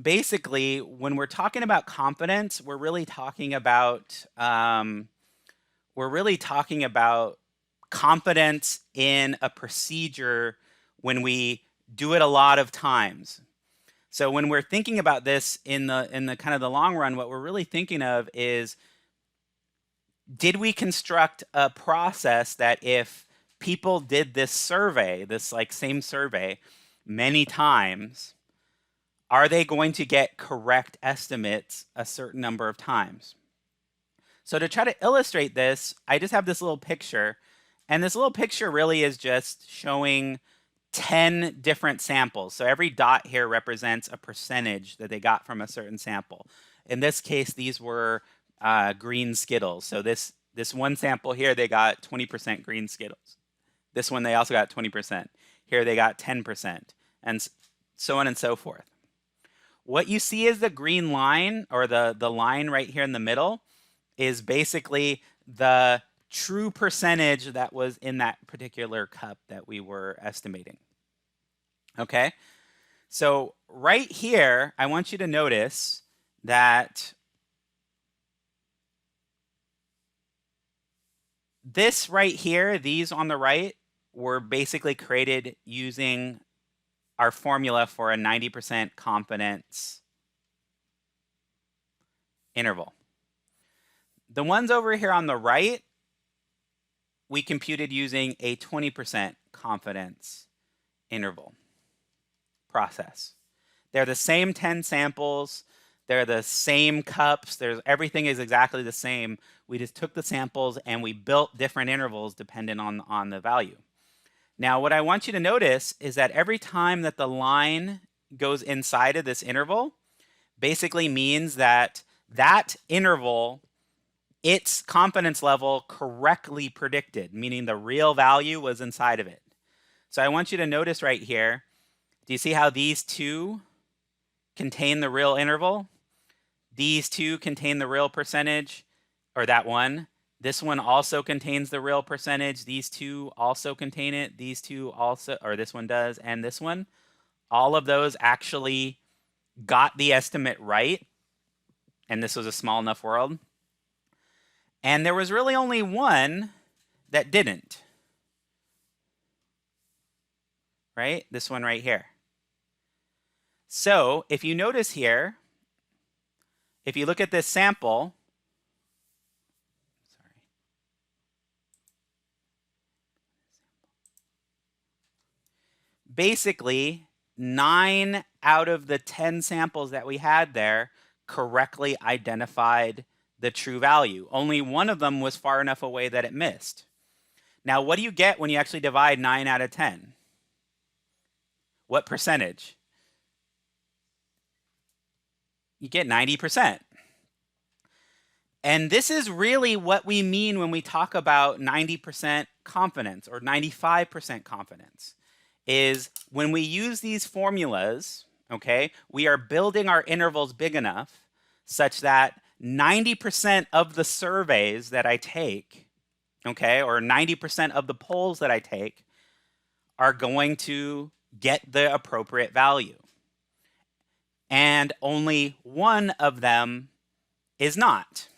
basically when we're talking about confidence, we're really talking about confidence in a procedure when we do it a lot of times. So when we're thinking about this in the kind of the long run, what we're really thinking of is, did we construct a process that if people did this survey, this like same survey many times, are they going to get correct estimates a certain number of times? So to try to illustrate this, I just have this little picture, and this little picture really is just showing 10 different samples. So every dot here represents a percentage that they got from a certain sample. In this case, these were green Skittles. So this one sample here, they got 20% green Skittles. This one, they also got 20%. Here they got 10%, and so on and so forth. What you see is the green line, or the line right here in the middle, is basically the true percentage that was in that particular cup that we were estimating. Okay? So right here, I want you to notice that this right here, these on the right, were basically created using our formula for a 90% confidence interval. The ones over here on the right, we computed using a 20% confidence interval process. They're the same 10 samples. They're the same cups. Everything is exactly the same. We just took the samples and we built different intervals dependent on the value. Now, what I want you to notice is that every time that the line goes inside of this interval, basically means that that interval, its confidence level correctly predicted, meaning the real value was inside of it. So I want you to notice right here, do you see how these two contain the real interval? These two contain the real percentage, or that one. This one also contains the real percentage. These two also contain it. These two also, or this one does, and this one. All of those actually got the estimate right, and this was a small enough world. And there was really only one that didn't. Right? This one right here. So if you notice here, if you look at this sample, basically 9 out of the 10 samples that we had there correctly identified the true value. Only one of them was far enough away that it missed. Now, what do you get when you actually divide 9 out of 10? What percentage? You get 90%. And this is really what we mean when we talk about 90% confidence or 95% confidence, is when we use these formulas, okay, we are building our intervals big enough such that 90% of the surveys that I take, okay, or 90% of the polls that I take are going to get the appropriate value. And only one of them is not.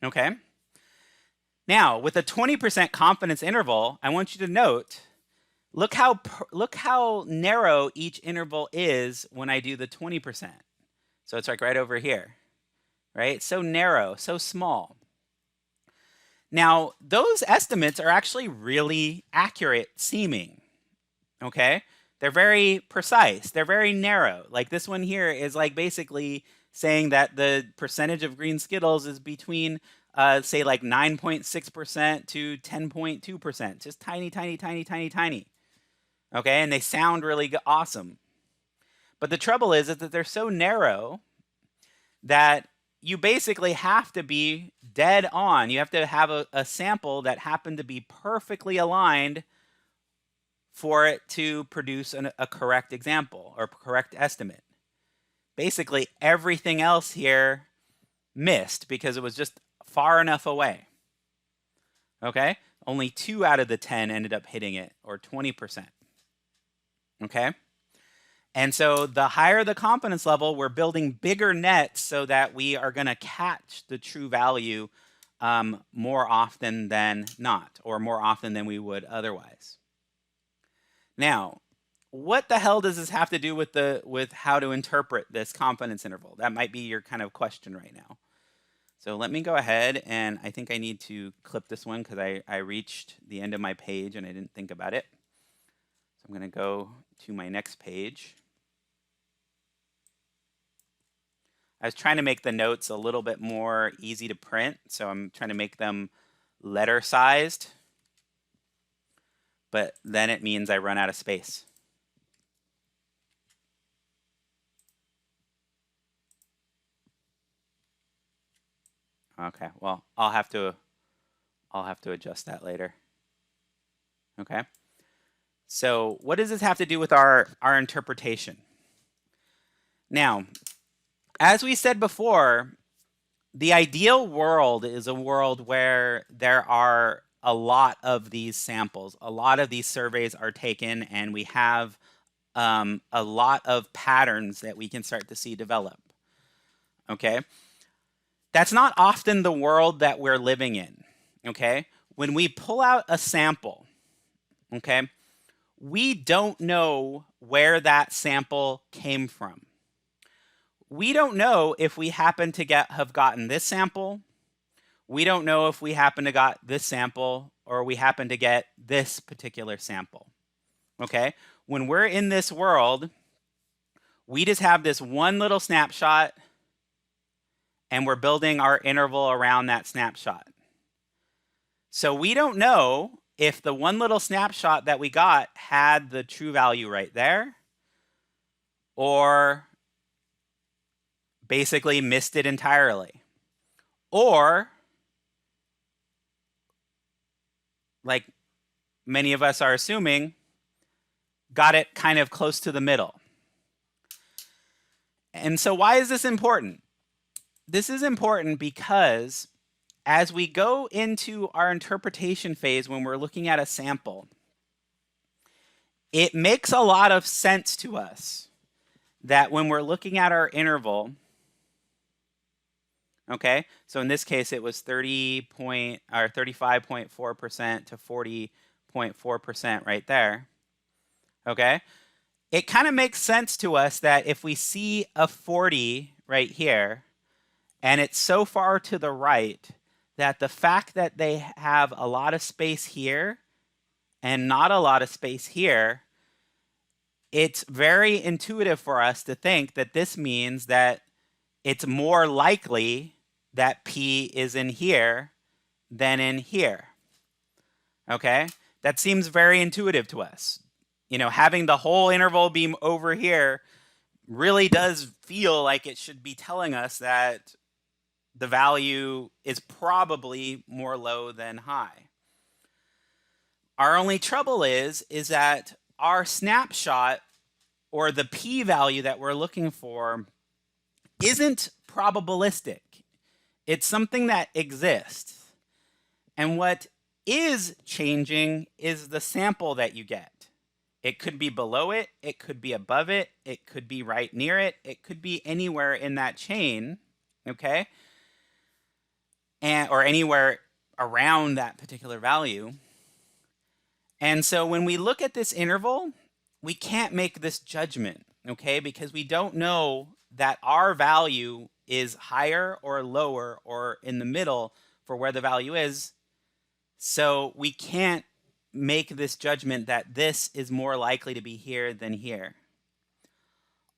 Okay? Now, with a 20% confidence interval, I want you to note, look how narrow each interval is when I do the 20%. So it's like right over here, right? So narrow, so small. Now, those estimates are actually really accurate seeming, okay? They're very precise. They're very narrow. Like this one here is like basically saying that the percentage of green Skittles is between, say, like 9.6% to 10.2%. Just tiny, tiny, tiny, tiny, tiny. Okay, and they sound really awesome. But the trouble is that they're so narrow that you basically have to be dead on. You have to have a sample that happened to be perfectly aligned for it to produce a correct example or correct estimate. Basically, everything else here missed because it was just far enough away. Okay? Only 2 out of the 10 ended up hitting it, or 20%. Okay? And so the higher the confidence level, we're building bigger nets so that we are going to catch the true value more often than not, or more often than we would otherwise. Now, what the hell does this have to do with how to interpret this confidence interval? That might be your kind of question right now. So let me go ahead, and I think I need to clip this one because I reached the end of my page and I didn't think about it. So I'm going to go to my next page. I was trying to make the notes a little bit more easy to print, so I'm trying to make them letter sized, but then it means I run out of space. Okay, well, I'll have to adjust that later. Okay. So what does this have to do with our interpretation? Now, as we said before, the ideal world is a world where there are a lot of these samples. A lot of these surveys are taken, and we have a lot of patterns that we can start to see develop. Okay? That's not often the world that we're living in. Okay? When we pull out a sample, okay, we don't know where that sample came from. We don't know if we happen to have gotten this sample. We don't know if we happen to got this sample, or we happen to get this particular sample. Okay? When we're in this world, we just have this one little snapshot, and we're building our interval around that snapshot. So we don't know if the one little snapshot that we got had the true value right there, or basically missed it entirely. Or, like many of us are assuming, got it kind of close to the middle. And so why is this important? This is important because as we go into our interpretation phase when we're looking at a sample, it makes a lot of sense to us that when we're looking at our interval, okay, so in this case it was 35.4% to 40.4% right there. Okay, it kind of makes sense to us that if we see a 40 right here and it's so far to the right that the fact that they have a lot of space here and not a lot of space here, it's very intuitive for us to think that this means that it's more likely that P is in here than in here. Okay? That seems very intuitive to us. You know, having the whole interval be over here really does feel like it should be telling us that the value is probably more low than high. Our only trouble is that our snapshot, or the p-value that we're looking for, isn't probabilistic. It's something that exists. And what is changing is the sample that you get. It could be below it, it could be above it, it could be right near it, it could be anywhere in that chain, okay? Or anywhere around that particular value. And so when we look at this interval, we can't make this judgment, okay? Because we don't know that our value is higher or lower or in the middle for where the value is. So we can't make this judgment that this is more likely to be here than here.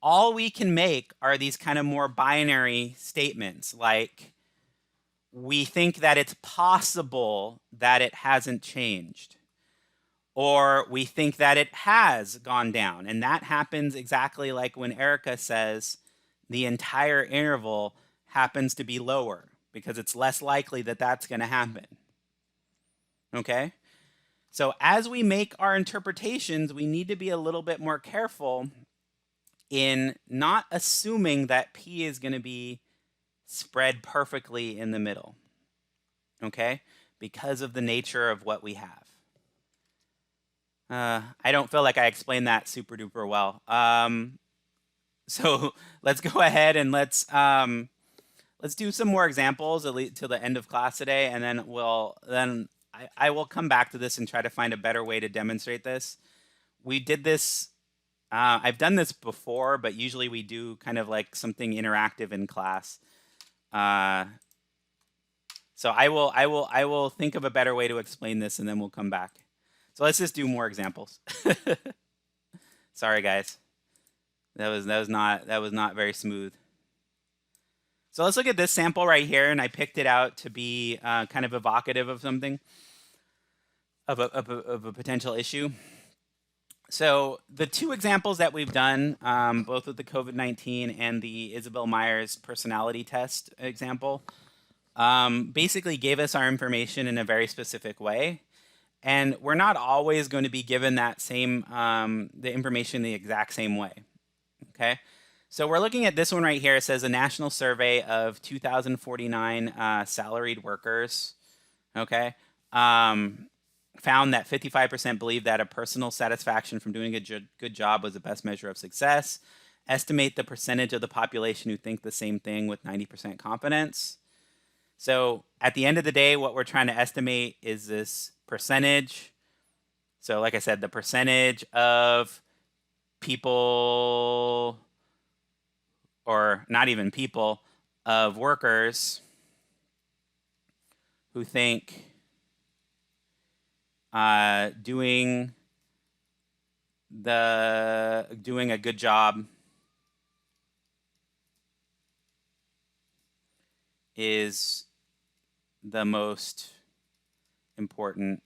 All we can make are these kind of more binary statements, like we think that it's possible that it hasn't changed, or we think that it has gone down. And that happens exactly like when Erica says the entire interval happens to be lower, because it's less likely that that's going to happen. Okay? So as we make our interpretations, we need to be a little bit more careful in not assuming that P is going to be spread perfectly in the middle. Okay? Because of the nature of what we have. I don't feel like I explained that super duper well. So let's go ahead and let's let's do some more examples at least till the end of class today, and then I will come back to this and try to find a better way to demonstrate this. We did this. I've done this before, but usually we do kind of like something interactive in class. So I will think of a better way to explain this, and then we'll come back. So let's just do more examples. Sorry, guys. That was not very smooth. So let's look at this sample right here, and I picked it out to be kind of evocative of something, of a potential issue. So the two examples that we've done, both with the COVID-19 and the Isabel Myers personality test example, basically gave us our information in a very specific way. And we're not always going to be given that same, the information the exact same way, okay? So we're looking at this one right here. It says a national survey of 2,049 salaried workers, okay? Found that 55% believe that a personal satisfaction from doing a good job was the best measure of success. Estimate the percentage of the population who think the same thing with 90% confidence. So at the end of the day, what we're trying to estimate is this percentage. So like I said, the percentage of people, or not even people, of workers who think doing a good job is the most important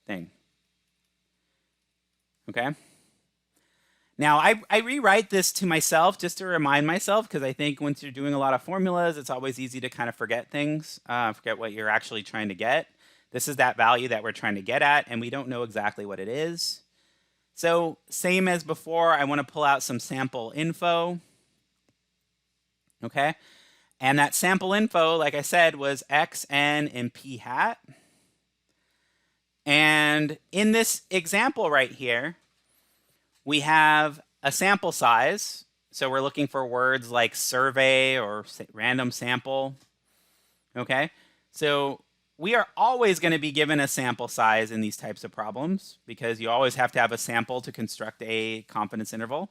thing. Okay? Now, I rewrite this to myself just to remind myself, because I think once you're doing a lot of formulas, it's always easy to kind of forget things, forget what you're actually trying to get. This is that value that we're trying to get at, and we don't know exactly what it is. So same as before, I want to pull out some sample info. Okay? And that sample info, like I said, was X, N, and P hat. And in this example right here, we have a sample size. So we're looking for words like survey or random sample. Okay? So we are always going to be given a sample size in these types of problems, because you always have to have a sample to construct a confidence interval.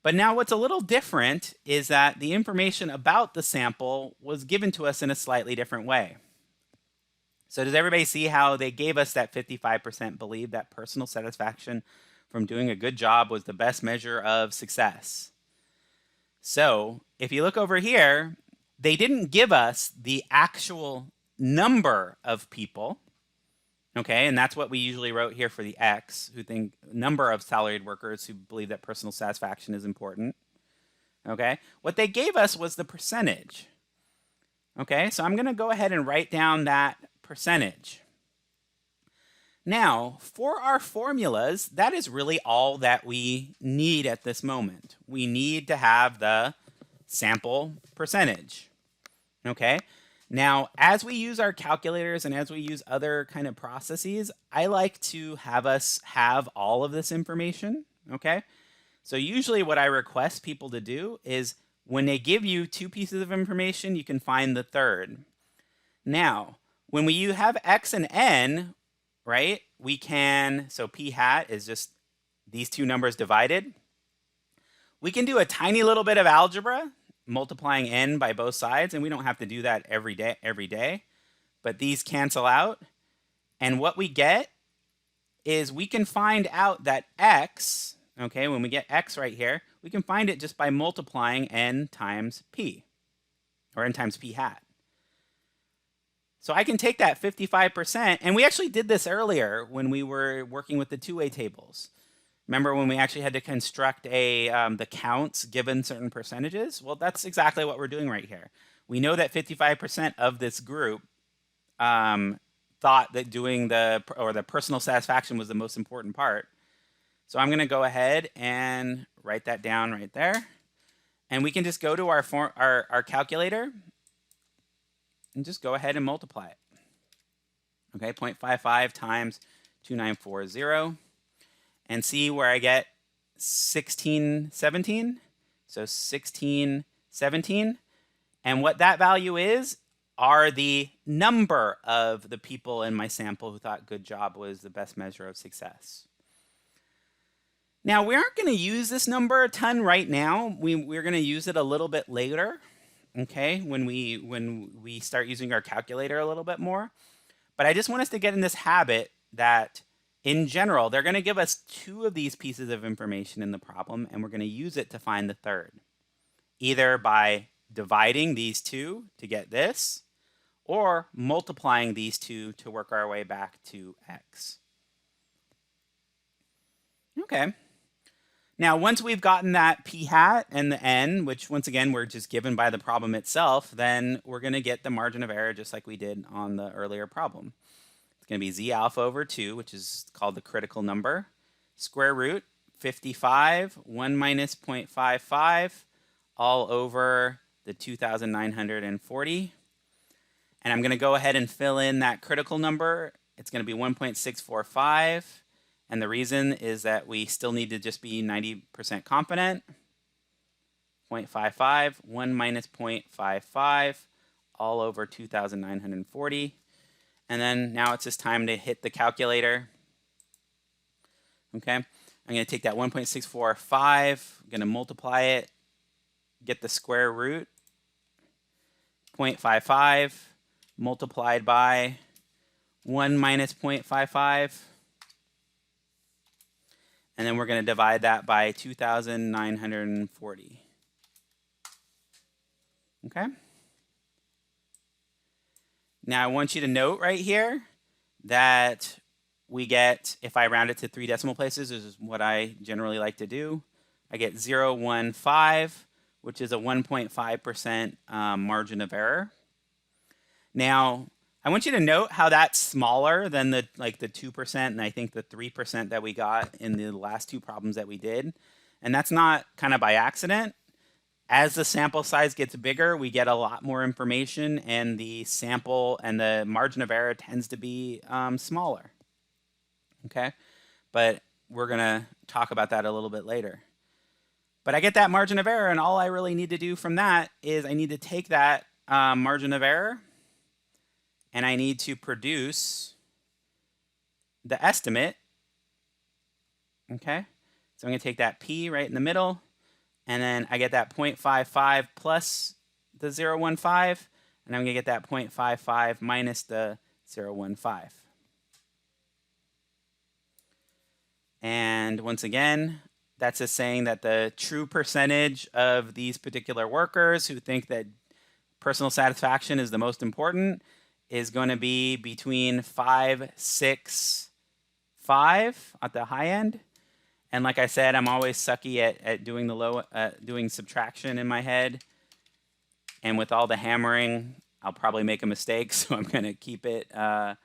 But now what's a little different is that the information about the sample was given to us in a slightly different way. So does everybody see how they gave us that 55% believe that personal satisfaction from doing a good job was the best measure of success? So if you look over here, they didn't give us the actual number of people, okay, and that's what we usually wrote here for the X, who think number of salaried workers who believe that personal satisfaction is important, okay? What they gave us was the percentage, okay? So I'm going to go ahead and write down that percentage. Now, for our formulas, that is really all that we need at this moment. We need to have the sample percentage, okay? Now, as we use our calculators and as we use other kind of processes, I like to have us have all of this information, okay? So usually what I request people to do is when they give you two pieces of information, you can find the third. Now, when you have X and N, right, we can, so P hat is just these two numbers divided. We can do a tiny little bit of algebra, multiplying n by both sides, and we don't have to do that every day, but these cancel out. And what we get is we can find out that x, okay, when we get x right here, we can find it just by multiplying n times p, or n times p hat. So I can take that 55%, and we actually did this earlier when we were working with the two-way tables. Remember when we actually had to construct the counts given certain percentages? Well, that's exactly what we're doing right here. We know that 55% of this group thought that doing the personal satisfaction was the most important part. So I'm going to go ahead and write that down right there. And we can just go to our calculator and just go ahead and multiply it. Okay, 0.55 times 2940. And see where I get 1617. So 16 17. And what that value is are the number of the people in my sample who thought good job was the best measure of success. Now, we aren't going to use this number a ton right now. We're going to use it a little bit later, okay, when we start using our calculator a little bit more. But I just want us to get in this habit that, in general, they're going to give us 2 of these pieces of information in the problem, and we're going to use it to find the third, either by dividing these 2 to get this, or multiplying these 2 to work our way back to x. Okay. Now, once we've gotten that p hat and the n, which once again we're just given by the problem itself, then we're going to get the margin of error just like we did on the earlier problem. It's going to be z alpha over 2, which is called the critical number, square root 55, 1 minus 0.55, all over the 2,940. And I'm going to go ahead and fill in that critical number. It's going to be 1.645. And the reason is that we still need to just be 90% confident. 0.55, 1 minus 0.55, all over 2,940. And then now it's just time to hit the calculator. Okay, I'm going to take that 1.645, I'm going to multiply it, get the square root, 0.55 multiplied by 1 minus 0.55. And then we're going to divide that by 2,940. Okay? Now I want you to note right here that we get, if I round it to 3 decimal places, this is what I generally like to do, I get 0.15, which is a 1.5% margin of error. Now, I want you to note how that's smaller than the 2% and I think the 3% that we got in the last 2 problems that we did. And that's not kind of by accident. As the sample size gets bigger, we get a lot more information and the sample and the margin of error tends to be smaller. Okay, but we're going to talk about that a little bit later. But I get that margin of error, and all I really need to do from that is I need to take that margin of error and I need to produce the estimate. Okay, so I'm going to take that p right in the middle, and then I get that 0.55 plus the 0.15, and I'm going to get that 0.55 minus the 0.15. And once again, that's just saying that the true percentage of these particular workers who think that personal satisfaction is the most important is going to be between 5, 6, 5 at the high end. And like I said, I'm always sucky at doing doing subtraction in my head. And with all the hammering, I'll probably make a mistake, so I'm going to keep it. So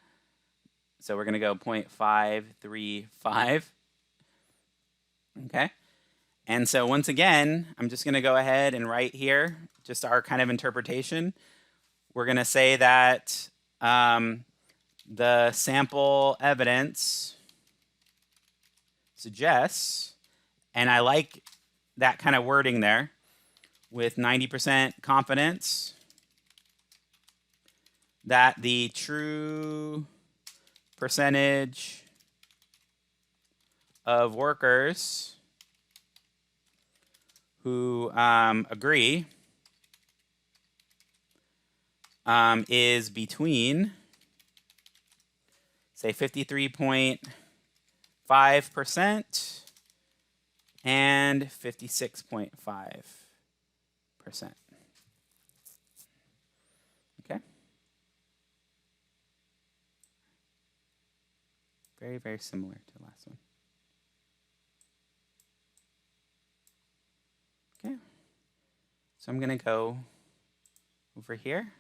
we're going to go 0.535. Okay. And so once again, I'm just going to go ahead and write here just our kind of interpretation. We're going to say that the sample evidence suggests, and I like that kind of wording there, with 90% confidence that the true percentage of workers who agree is between, say, 53.5% and 56.5%. Okay? Very, very similar to the last one. Okay. So I'm going to go over here.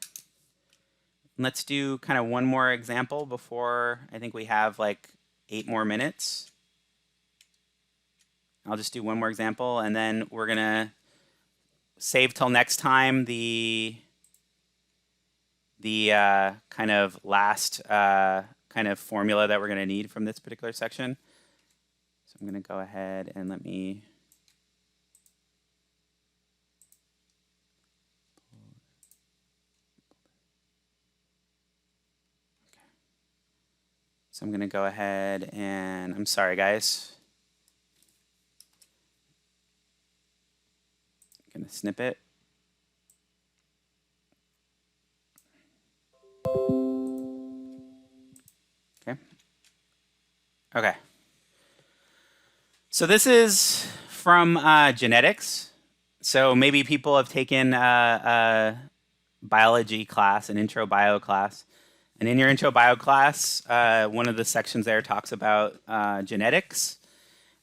Let's do kind of one more example before I think we have like 8 more minutes. I'll just do one more example, and then we're going to save till next time the kind of last kind of formula that we're going to need from this particular section. So I'm going to go ahead and let me So I'm going to go ahead and, I'm sorry guys. I'm going to snip it. Okay. Okay. So this is from genetics. So maybe people have taken a biology class, an intro bio class. And in your intro bio class, one of the sections there talks about genetics.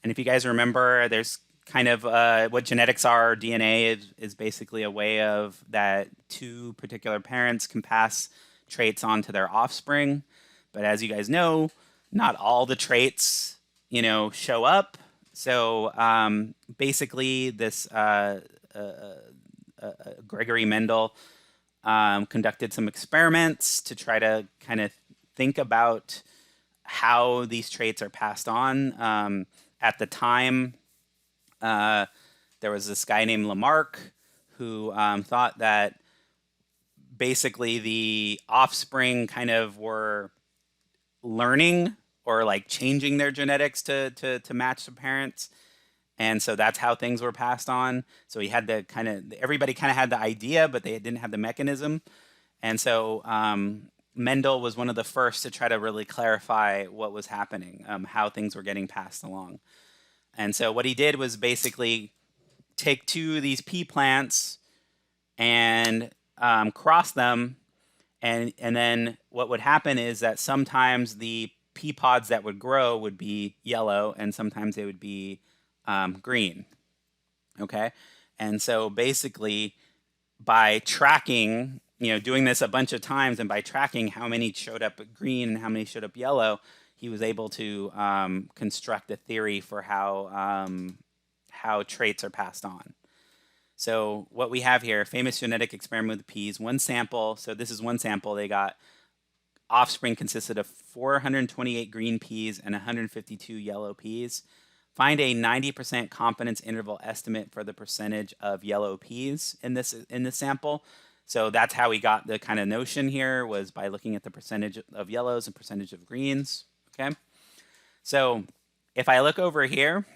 And if you guys remember, there's kind of what genetics are. DNA is basically a way of that two particular parents can pass traits on to their offspring. But as you guys know, not all the traits, show up. So basically, this Gregory Mendel conducted some experiments to try to kind of think about how these traits are passed on. At the time, there was this guy named Lamarck who thought that basically the offspring kind of were learning or like changing their genetics to match the parents. And so that's how things were passed on. So he had everybody kind of had the idea, but they didn't have the mechanism. And so Mendel was one of the first to try to really clarify what was happening, how things were getting passed along. And so what he did was basically take two of these pea plants and cross them. And then what would happen is that sometimes the pea pods that would grow would be yellow and sometimes they would be green. Okay. And so basically by tracking, doing this a bunch of times and by tracking how many showed up green and how many showed up yellow, he was able to construct a theory for how traits are passed on. So what we have here, famous genetic experiment with peas, one sample. So this is one sample. They got offspring consisted of 428 green peas and 152 yellow peas. Find a 90% confidence interval estimate for the percentage of yellow peas in this sample. So that's how we got the kind of notion here, was by looking at the percentage of yellows and percentage of greens. Okay. So if I look over here,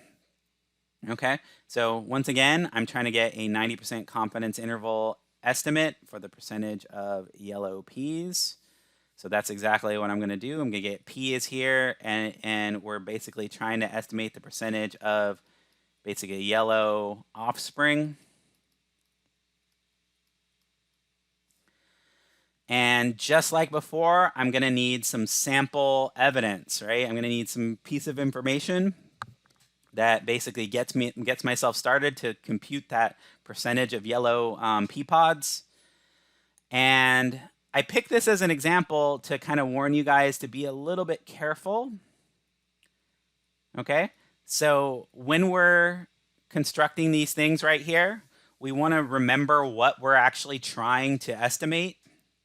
okay, so once again, I'm trying to get a 90% confidence interval estimate for the percentage of yellow peas. So that's exactly what I'm going to do. I'm going to get P is here, and we're basically trying to estimate the percentage of basically yellow offspring. And just like before, I'm going to need some sample evidence, right? I'm going to need some piece of information that basically gets myself started to compute that percentage of yellow pea pods. And I picked this as an example to kind of warn you guys to be a little bit careful. Okay, so when we're constructing these things right here, we want to remember what we're actually trying to estimate,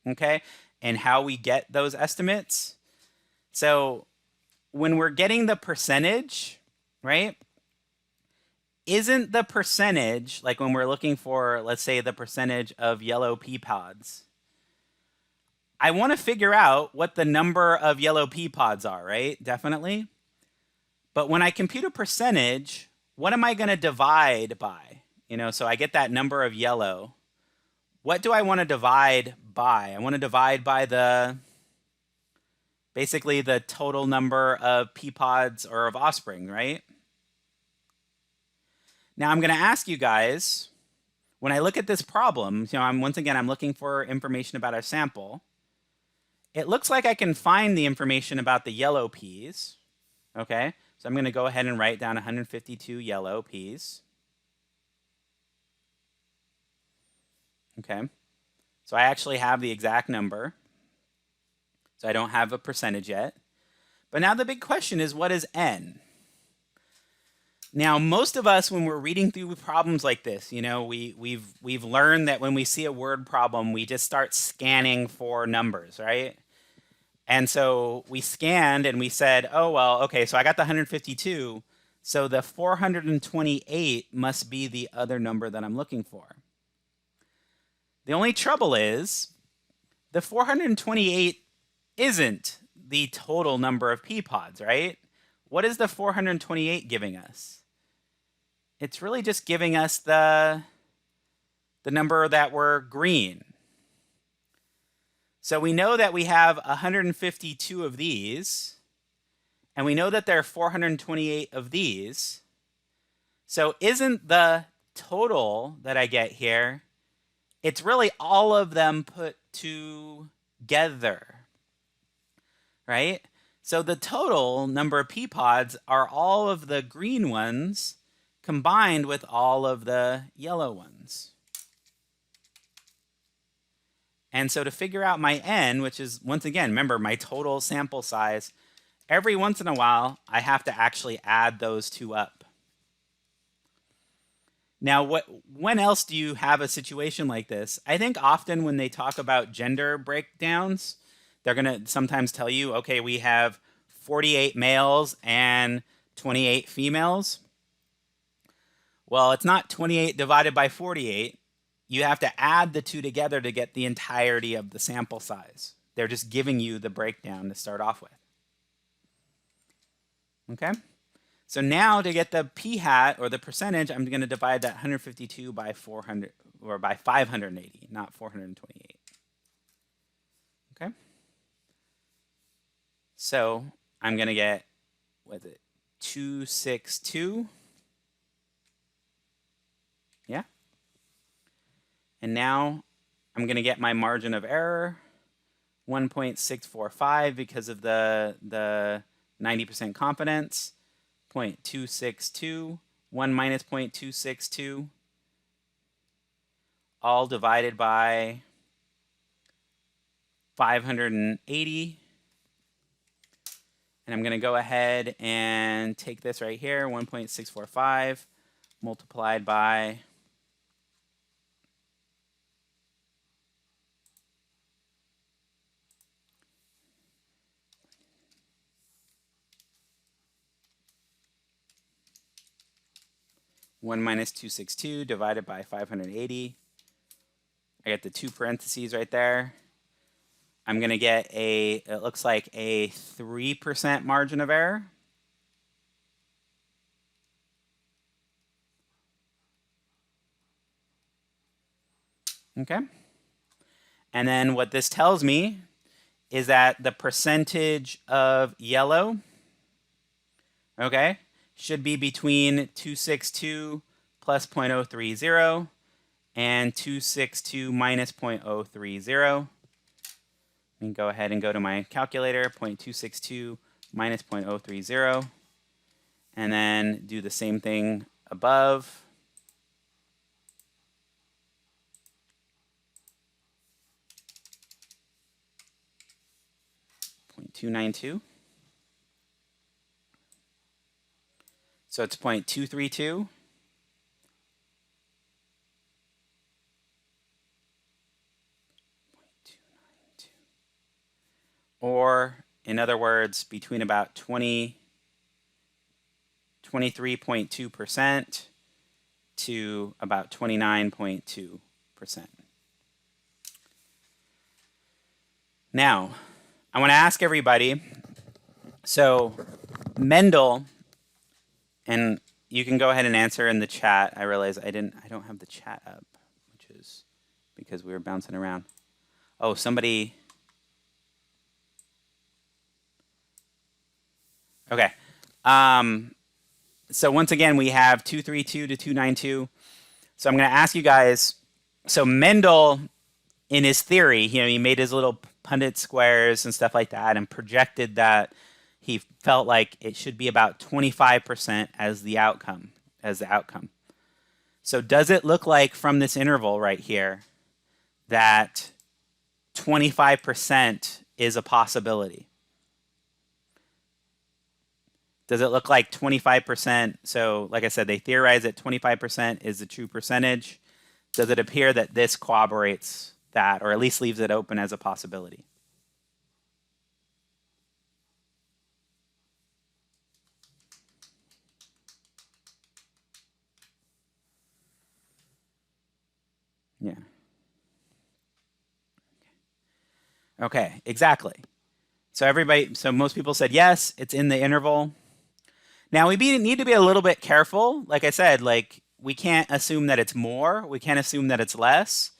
okay, and how we get those estimates. So when we're getting the percentage, right, isn't the percentage, like when we're looking for, let's say, the percentage of yellow pea pods, I want to figure out what the number of yellow pea pods are, right? Definitely. But when I compute a percentage, what am I going to divide by? So I get that number of yellow. What do I want to divide by? I want to divide by basically the total number of pea pods or of offspring, right? Now I'm going to ask you guys, when I look at this problem, I'm looking for information about our sample. It looks like I can find the information about the yellow peas. Okay, so I'm going to go ahead and write down 152 yellow peas. Okay, so I actually have the exact number. So I don't have a percentage yet. But now the big question is, what is n? Now, most of us, when we're reading through problems like this, we've learned that when we see a word problem, we just start scanning for numbers, right? And so we scanned and we said, oh, well, okay, so I got the 152. So the 428 must be the other number that I'm looking for. The only trouble is the 428 isn't the total number of pea pods, right? What is the 428 giving us? It's really just giving us the number that were green. So we know that we have 152 of these, and we know that there are 428 of these. So isn't the total that I get here, it's really all of them put together, right? So the total number of pea pods are all of the green ones combined with all of the yellow ones. And so to figure out my n, which is, once again, remember my total sample size, every once in a while, I have to actually add those two up. Now, when else do you have a situation like this? I think often when they talk about gender breakdowns, they're going to sometimes tell you, okay, we have 48 males and 28 females. Well, it's not 28 divided by 48. You have to add the two together to get the entirety of the sample size. They're just giving you the breakdown to start off with. Okay? So now to get the p hat, or the percentage, I'm going to divide that 152 by 400, or by 580, not 428. Okay? So I'm going to get, what's it, 262. Yeah? And now I'm going to get my margin of error, 1.645 because of the 90% confidence, 0.262, 1 minus 0.262, all divided by 580. And I'm going to go ahead and take this right here, 1.645 multiplied by 1 minus 262 divided by 580. I get the two parentheses right there. I'm going to get it looks like a 3% margin of error. Okay. And then what this tells me is that the percentage of yellow, okay, should be between 262 plus 0.030 and 262 minus 0.030. Let me go ahead and go to my calculator, 0.262 minus 0.030, and then do the same thing above. .292. So it's 0.232. Or, in other words, between about 23.2% to about 29.2%. Now, I want to ask everybody, so Mendel, and you can go ahead and answer in the chat. I realize I don't have the chat up, which is because we were bouncing around. Oh, somebody. Okay. So once again, we have 232 to 292. So I'm going to ask you guys, so Mendel, in his theory, he made his little Punnett squares and stuff like that and projected that he felt like it should be about 25% as the outcome. So does it look like from this interval right here that 25% is a possibility? Does it look like 25%? So like I said, they theorize that 25% is the true percentage. Does it appear that this corroborates that, or at least leaves it open as a possibility? Yeah. Okay, exactly. So most people said yes, it's in the interval. Now need to be a little bit careful. Like I said, like we can't assume that it's more, we can't assume that it's less.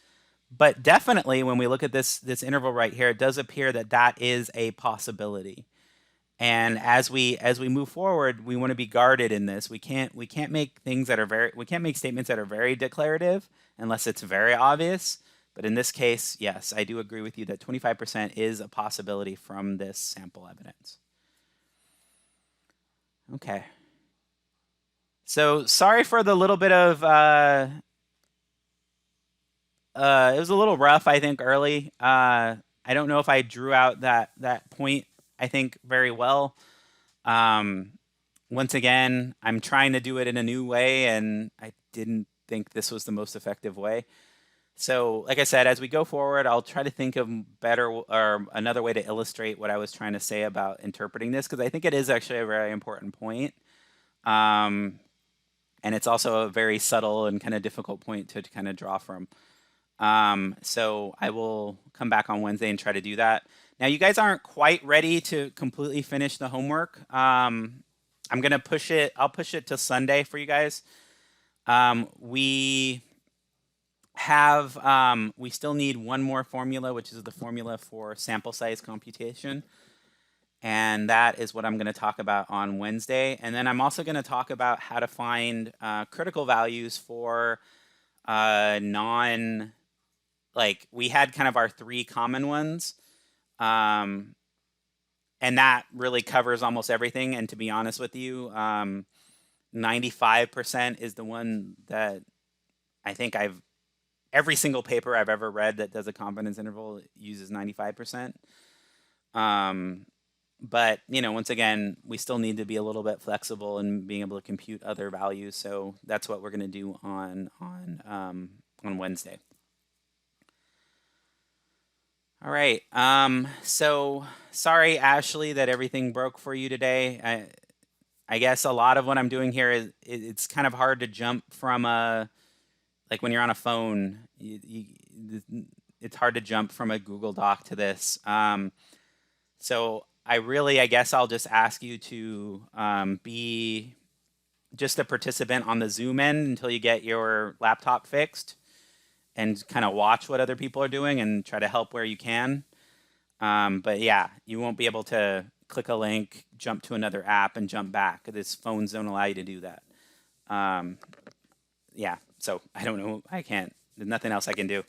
But definitely when we look at this interval right here, it does appear that that is a possibility. And as we move forward, we want to be guarded in this. We can't make we can't make statements that are very declarative unless it's very obvious. But in this case, yes, I do agree with you that 25% is a possibility from this sample evidence. Okay. So sorry for the little bit of it was a little rough, I think, early. I don't know if I drew out that point, I think, very well. Once again, I'm trying to do it in a new way, and I didn't think this was the most effective way. So, like I said, as we go forward, I'll try to think of better or another way to illustrate what I was trying to say about interpreting this, because I think it is actually a very important point. And it's also a very subtle and kind of difficult point to kind of draw from. So I will come back on Wednesday and try to do that. Now, you guys aren't quite ready to completely finish the homework. I'm going to push it. I'll push it to Sunday for you guys. We still need one more formula, which is the formula for sample size computation. And that is what I'm going to talk about on Wednesday. And then I'm also going to talk about how to find critical values for like we had kind of our three common ones. And that really covers almost everything. And to be honest with you, 95% is the one that I think every single paper I've ever read that does a confidence interval uses 95%. But, once again, we still need to be a little bit flexible in being able to compute other values. So that's what we're going to do on Wednesday. All right. So sorry, Ashley, that everything broke for you today. I guess a lot of what I'm doing here is it's kind of hard to jump from like when you're on a phone, it's hard to jump from a Google Doc to this. So I guess I'll just ask you to be just a participant on the Zoom end until you get your laptop fixed and kind of watch what other people are doing and try to help where you can. But yeah, you won't be able to click a link, jump to another app, and jump back. This phones don't allow you to do that. Yeah, so I don't know. I can't. There's nothing else I can do.